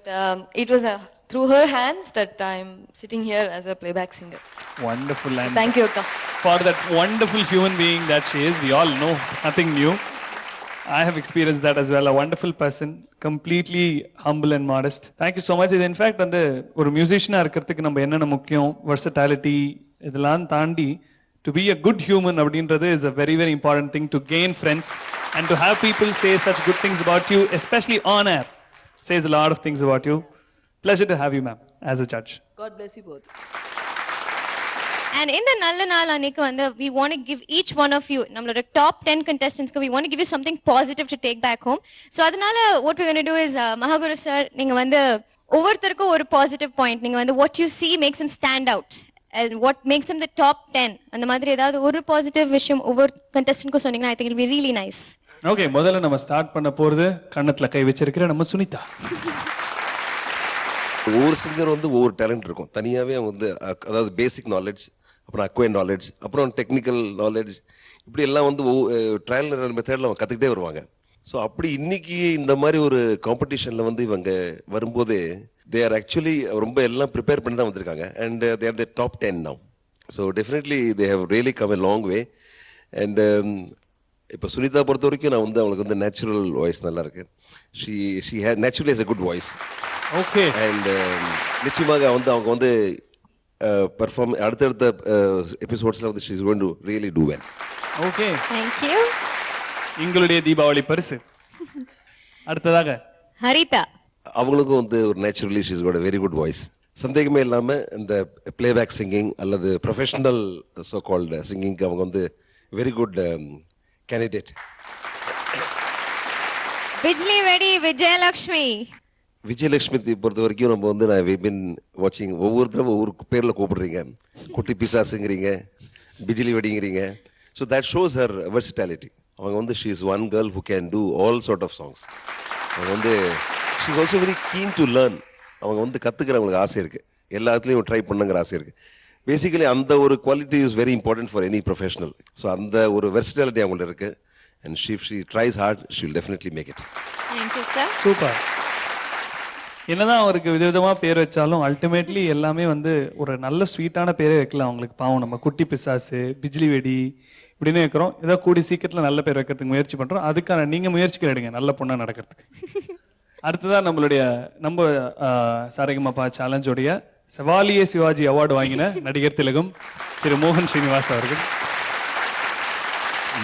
it was through her hands that I'm sitting here as a playback singer. Wonderful. And thank you Akka for that wonderful human being that she is. We all know nothing new. I have experienced that as well. A wonderful person, completely humble and modest. Thank you so much. In fact, and ஒரு மியூசிஷியனா இருக்கிறதுக்கு நம்ம என்னென்ன முக்கியம், வெர்சட்டாலிட்டி இதெல்லாம் தாண்டி to be a good human அப்படின்றது is a very very important thing to gain friends and to have people say such good things about you, especially on air, says a lot of things about you. Pleasure to have you, ma'am, as a judge. God bless you both. And in the நல்ல நாள் அன்னைக்கு வந்து we want to give each one of you, நம்மளோட top 10 contestants, we want to give you something positive to take back home. So அதனால what we're going to do is மகாகுரு sir, நீங்க வந்து ஒவ்வொருத்தருக்கும் ஒரு பாசிட்டிவ் பாயிண்ட், நீங்க வந்து what you see makes him stand out what makes them the top 10 அந்த மாதிரி ஏதாவது ஒரு பாசிட்டிவ் விஷயம் ஒவ்வொரு கண்டஸ்டன்ட்க்கும் சொன்னீங்கன்னா I think it be really nice. Okay, முதல்ல நம்ம ஸ்டார்ட் பண்ண போறது கண்ணத்துல கை வச்சிருக்கிற நம்ம சுனிதா. ஒவ்வொரு சிங்கர் வந்து ஒவ்வொரு டேலண்ட் இருக்கும். தனியாகவே அவங்க வந்து அதாவது பேசிக் நாலேஜ், அப்புறம் அக்வைர் நாலேஜ், அப்புறம் டெக்னிக்கல் நாலேஜ், இப்படி எல்லாம் வந்து ட்ரையல் மெத்தடில் அவங்க கற்றுக்கிட்டே வருவாங்க. ஸோ அப்படி இன்னைக்கு இந்த மாதிரி ஒரு காம்படிஷனில் வந்து இவங்க வரும்போது தே ஆர் ஆக்சுவலி ரொம்ப எல்லாம் ப்ரிப்பேர் பண்ணி தான் வந்திருக்காங்க. And they are the top 10 now. So definitely they have really come a long way. And இப்போ சுனிதா பொறுத்த வரைக்கும் நான் வந்து அவங்களுக்கு வந்து நேச்சுரல் வாய்ஸ் நல்லா இருக்கு. She has naturally has a good voice. Okay. And நிச்சயமாக வந்து அவங்க வந்து பெர்ஃபார்ம் அடுத்தடுத்த எபிசோட்ஸில் வந்து she is going to really do well. Okay, Thank you. எங்களுடைய தீபாவளி பரிசு அடுத்ததாக ஹரிதா. அவங்களுக்கும் வந்து ஒரு naturally she is got a very good voice. சந்தேகமே இல்லாமல் இந்த பிளேபேக் சிங்கிங் அல்லது ப்ரொஃபஷனல் ஸோ கால்டு சிங்கிங்க்கு அவங்க வந்து வெரி குட் கேண்டிடேட். பிஜ்லி வெடி விஜயலக்ஷ்மி. விஜயலட்சுமி பொறுத்த வரைக்கும் நம்ம வந்து நான் பின் வாட்சிங் ஒவ்வொருத்தரும் ஒவ்வொரு பேரில் கூப்பிடுறீங்க. குட்டி பிசாசுங்கிறீங்க, பிஜிலி வெடிங்கிறீங்க. So that shows her versatility. அவங்க வந்து she is one girl who can do all sort of songs. அவங்க வந்து she is also very keen to learn. அவங்க வந்து கற்றுக்கிறவங்களுக்கு ஆசை இருக்குது, எல்லாத்துலேயும் ட்ரை பண்ணுங்கிற ஆசை இருக்குது. பேசிக்கலி அந்த ஒரு quality is very important for any professional. So அந்த ஒரு வெர்சிட்டாலிட்டி அவங்கள்ட்ட இருக்குது. And she tries hard, she will definitely make it. Thank you sir. Super. என்னதான் அவருக்கு விதவிதமா பேர் வச்சாலும் அல்டிமேட்லி எல்லாமே வந்து ஒரு நல்ல ஸ்வீட்டான பேரே வைக்கலாம் அவங்களுக்கு. பாவம், நம்ம குட்டி பிசாசு, பிஜ்லி வெடி இப்படின்னு வைக்கிறோம். ஏதோ கூடி சீக்கிரத்தில் நல்ல பேர் வைக்கிறதுக்கு முயற்சி பண்றோம். அதுக்கான நீங்க முயற்சிகள் எடுங்க நல்ல பொண்ணா நடக்கிறதுக்கு. அடுத்ததான் நம்மளுடைய நம்ம சாரேகமாபா சேலஞ்சோடைய செவாலியே சிவாஜி அவார்டு வாங்கின நடிகர் திலகம் திரு மோகன் ஸ்ரீனிவாஸ் அவர்கள்.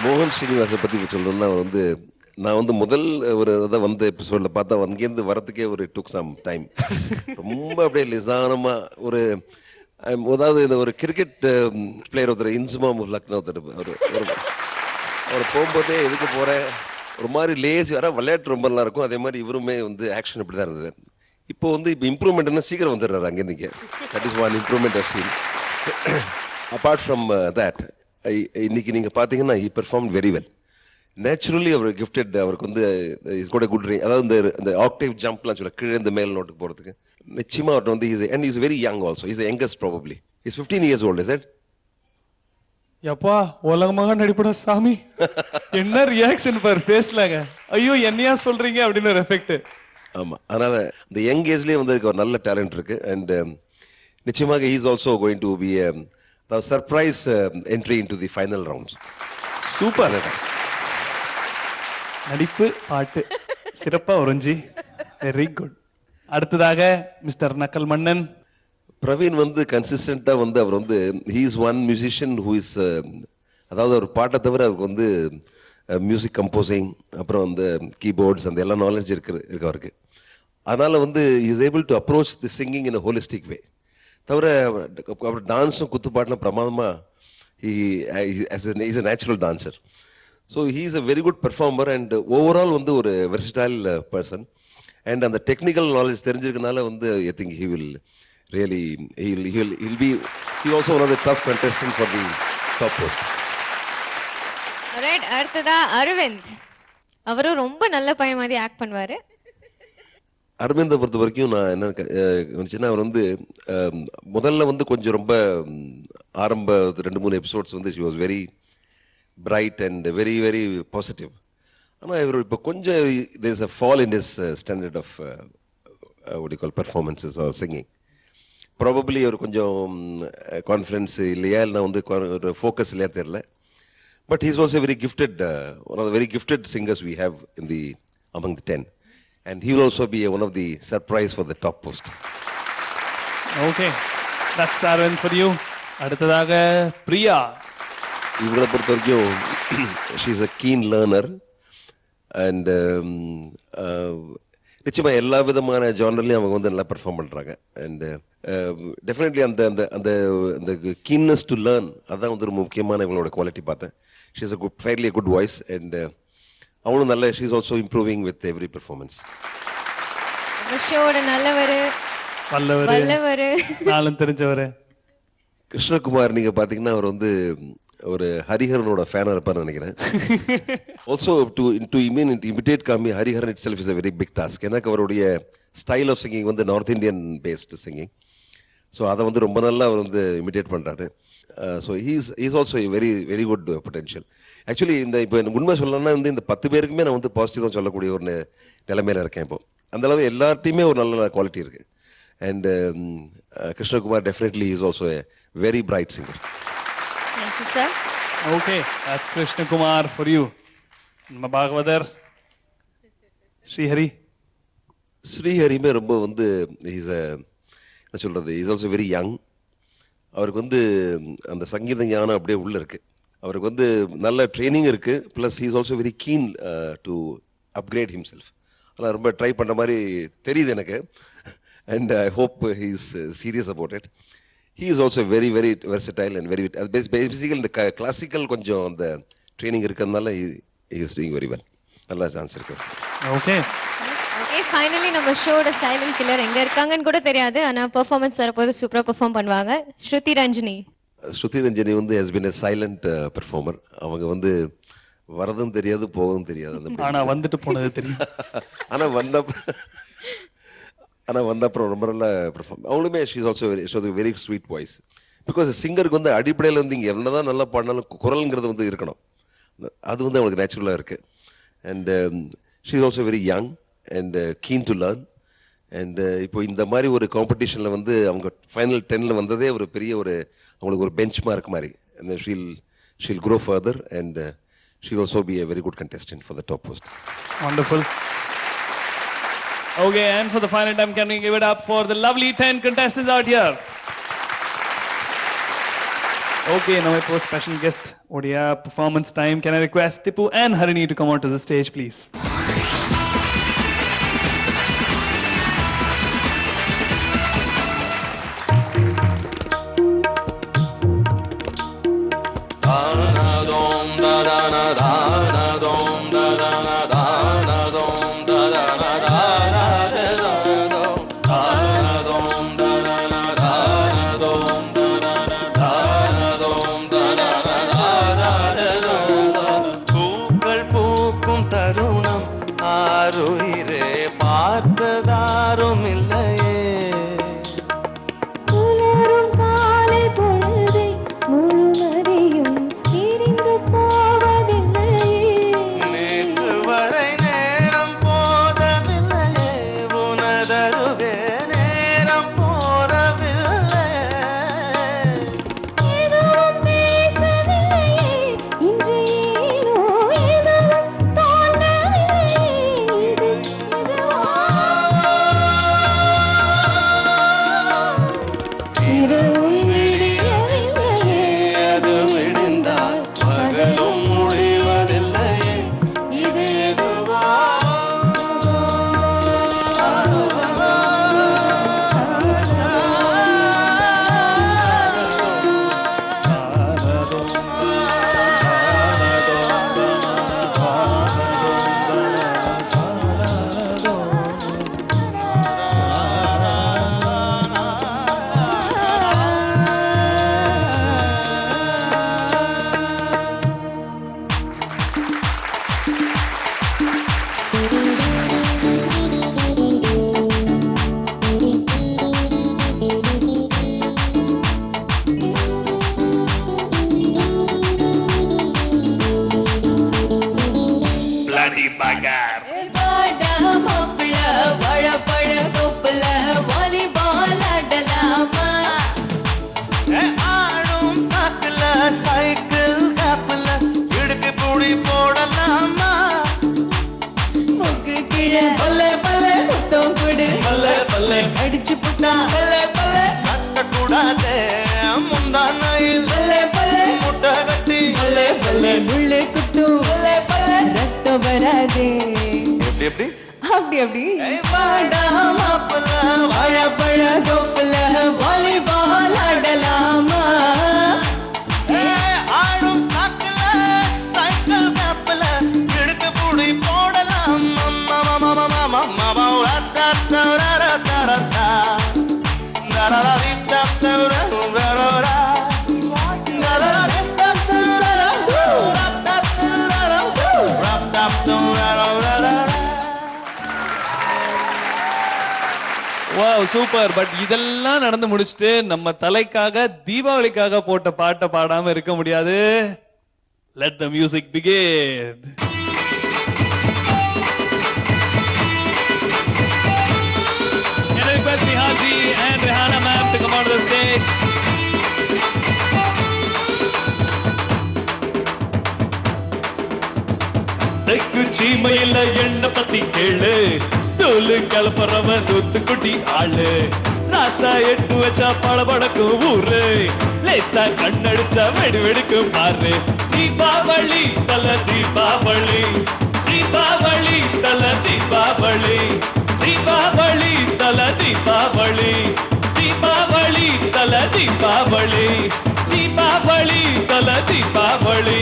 மோகன் ஸ்ரீனிவாசை பற்றி சொல்லணும்னா அவர் வந்து நான் வந்து முதல் ஒரு இதை வந்த எபிசோடில் பார்த்தா அங்கேருந்து வரத்துக்கே ஒரு டுக் சம் டைம். ரொம்ப அப்படியே லிசானமாக ஒரு அதாவது இந்த ஒரு கிரிக்கெட் பிளேயர் ஒருத்தர் இன்சுமா லக்னோ ஒருத்தர் அவர் போகும்போதே எதுக்கு போகிறேன் ஒரு மாதிரி லேசி வர விளையாட்டு ரொம்ப நல்லா இருக்கும். அதே மாதிரி இவருமே வந்து ஆக்ஷன் இப்படி தான் இருந்தது. இப்போ வந்து இப்போ இம்ப்ரூவ்மெண்ட்னா சீக்கிரம் வந்துடுறாரு அங்கே நீங்கள். That is one improvement of scene. Apart from that இன்னைக்கு நீங்கள் பார்த்தீங்கன்னா he perform very well. Naturally அவர் கிஃப்டட். அவருக்கு வந்து இஸ் கூட குட் ரேஞ்ச், அதாவது இந்த ஆக்டேவ் ஜம்ப்லாம் சொல்ல கீழே இந்த மேல் நோட்டுக்கு போகிறதுக்கு நிச்சயமாக அவர்கிட்ட வந்து and is very young also. Is youngest probably. Is 15 years old, is it? எப்பா உலகமாக நடிப்பட சாமி என்ன ரியாக்ஷன் பார் பேசலாங்க. ஐயோ என்னையா சொல்றீங்க அப்படின்னு ஒரு எஃபெக்ட். ஆமாம், அதனால் இந்த யங் ஏஜ்லேயே வந்து ஒரு நல்ல டேலண்ட் இருக்குது. அண்ட் நிச்சயமாக he is also going to be surprise entry into the final rounds. Super. நடிப்பு பாட்டு சிறப்பா உறிஞ்சி வெரி குட். அடுத்ததாக மிஸ்டர் நக்கல் மன்னன் பிரவீன் வந்து கன்சிஸ்டண்ட்டாக வந்து அவர் வந்து he is one musician who is அதாவது ஒரு பாட்டை தவிர அவருக்கு வந்து மியூசிக் கம்போசிங் அப்புறம் அந்த கீபோர்ட்ஸ் அந்த எல்லா நாலேஜ் இருக்கு அவருக்கு. அதனால் வந்து is able to approach the singing in a holistic way. தவிர அவர் டான்ஸும் குத்துப்பாட்டெலாம் பிரமாதமாக is a natural dancer. So he is a very good performer and overall வந்து ஒரு வெர்சிடைல் பர்சன். அண்ட் அந்த டெக்னிக்கல் நாலேஜ் தெரிஞ்சிருக்கனால வந்து I think he will really he'll be also one of the tough contestants for the top post. Alright, அடுத்ததா அரவிந்த். அவரும் ரொம்ப நல்ல பையன் மாதிரி ஆக்ட் பண்ணுவாரு. அரவிந்தை பொறுத்த வரைக்கும் நான் என்ன சின்ன அவர் வந்து முதல்ல வந்து கொஞ்சம் ரொம்ப ஆரம்ப 2-3 எபிசோட்ஸ் வந்து she was very bright and very very positive. ஆனால் இவர் இப்போ கொஞ்சம் there is a fall in is standard of what you call performances or singing. Probably அவர் கொஞ்சம் கான்ஃபிடன்ஸ் இல்லையா இல்லைனா வந்து ஒரு ஃபோக்கஸ் இல்லையா தெரியல. But he's also very gifted, one of the very gifted singers we have in the among the 10. And he will also be one of the surprise for the top post. Okay, that's Arvind for you. அடுத்ததாக பிரியா. இவங்களை பொறுத்த வரைக்கும் she is a keen learner and நிச்சயமாக எல்லா விதமான ஜானர்லையும் அவங்க வந்து நல்லா பெர்ஃபார்ம் பண்ணுறாங்க. அண்ட் டெஃபினெட்லி அந்த அந்த அந்த அந்த கீன்னஸ் டு லேர்ன் அதுதான் வந்து ஒரு முக்கியமான இவங்களோட குவாலிட்டி பார்த்தேன். She is a good fairly good voice and அவனும் நல்ல she is also improving with every performance. ஷோட நல்லவர் வல்லவர் நாளும் தெரிஞ்சவர். கிருஷ்ணகுமார் நீங்கள் பார்த்தீங்கன்னா அவர் வந்து ஒரு ஹரிஹரனோட ஃபேனாக இருப்பார்னு நினைக்கிறேன். ஆல்சோ டு இமிடேட் காமி Hariharan itself is a very big task. எனக்கு அவருடைய ஸ்டைல் ஆஃப் சிங்கிங் வந்து north Indian based singing. So அதை வந்து ரொம்ப நல்லா அவர் வந்து இமிடேட் பண்ணுறாரு. So he's also very very good potential. Actually இந்த இப்போ எனக்கு உண்மை சொல்லணும்னா வந்து இந்த 10 பேருக்குமே நான் வந்து பாசிட்டிவாக சொல்லக்கூடிய ஒரு நிலைமையில் இருக்கேன். இப்போ அந்தளவு எல்லார்ட்டையுமே ஒரு நல்ல குவாலிட்டி இருக்குது. And Krishnakumar definitely is also a very bright singer. Thank you, sir. Okay, that's Krishna Kumar for you. நம்ம பாகவதர் ஸ்ரீஹரி. ஸ்ரீஹரியுமே ரொம்ப வந்து என்ன சொல்கிறது, இஸ் ஆல்சோ வெரி யங். அவருக்கு வந்து அந்த சங்கீத ஞானம் அப்படியே உள்ளே இருக்குது. அவருக்கு வந்து நல்ல ட்ரைனிங் இருக்குது. Plus he is also very keen to upgrade himself. அதெல்லாம் ரொம்ப ட்ரை பண்ணுற மாதிரி தெரியுது எனக்கு. And I hope he is serious about it. He is also very very versatile and very basically இந்த கிளாசிக்கல் கொஞ்சம் அந்த ட்ரைனிங் இருக்கிறதுனால he is doing very well. நல்ல சான்ஸ் இருக்கு. ஓகே ஓகே, ஃபைனலி நம்ம ஷோட சைலண்ட் கில்லர் எங்க இருக்காங்கன்னு கூட தெரியாது, ஆனா பெர்ஃபார்மன்ஸ் தரப்போது சூப்பரா பெர்ஃபார்ம் பண்ணுவாங்க. ஸ்ருதி ரஞ்சினி. ஸ்ருதி ரஞ்சினி வந்து has been a silent performer. அவங்க வந்து வரதும் தெரியாது போகவும் தெரியாது. ஆனா வந்துட்டு போனது தெரியும். ஆனா வந்தப்புறம் ரொம்ப நல்லா பெர்ஃபார்ம். அவங்களுமே she's also very sweet voice. Because சிங்கருக்கு வந்து அடிப்படையில் வந்து இங்கே என்னதான் நல்லா பாடினாலும் குரலுங்கிறது வந்து இருக்கணும். அது வந்து அவங்களுக்கு நேச்சுரலாக இருக்குது. And she is also very young and keen to learn. And இப்போ இந்த மாதிரி ஒரு காம்படிஷனில் வந்து அவங்க ஃபைனல் 10ல் வந்ததே ஒரு பெரிய ஒரு அவங்களுக்கு ஒரு பெஞ்ச் மார்க் மாதிரி. அந்த Sheel grow further and she will also be a very good contestant for the top post. Wonderful. Okay, and for the final time, can we give it up for the lovely 10 contestants out here? Okay, now for special guest Odia performance time. Can I request Tipu and Harini to come onto the stage, please? அடிச்சு புட்டா பல்லே பல்லே நட்ட கூடாதே முந்தானையில் பல்லே பல்லே முட்டை கட்டி பல்லே பல்லே முள்ளே குத்து பல்லே பல்லே ரத்தம் வராதே. எப்படி எப்படி அப்படி அப்படி வாடா மாப்பிள்ள வாழைப்பழ தோப்புல வாலிபால் ஆடலாமா, ஆடும் சாக்குல சைக்கிள் கேப்ல எடுத்து புடி போடலாம். Wow super. பட் இதெல்லாம் நடந்து முடிச்சுட்டு நம்ம தலைக்காக தீபாவளிக்காக போட்ட பாட்டை பாடாம இருக்க முடியாது. Let the music begin. Can I request Nihalji and Rehana ma'am to come onto the stage? தெக்கு சீமையில எண்ணெய் பத்தி கேளு, தோலு கலப்பறவன் தூத்துக்குடி ஆளு, ராசா எட்டு வச்சா பளபளக்கும் ஊரு, லேசா கண்ணடிச்சா வெடி வெடிக்கும் பாரு. தீபாவளி தல தீபாவளி, தீபாவளி தல தீபாவளி, தீபாவளி தல தீபாவளி, தீபாவளி தல தீபாவளி, தீபாவளி தல தீபாவளி.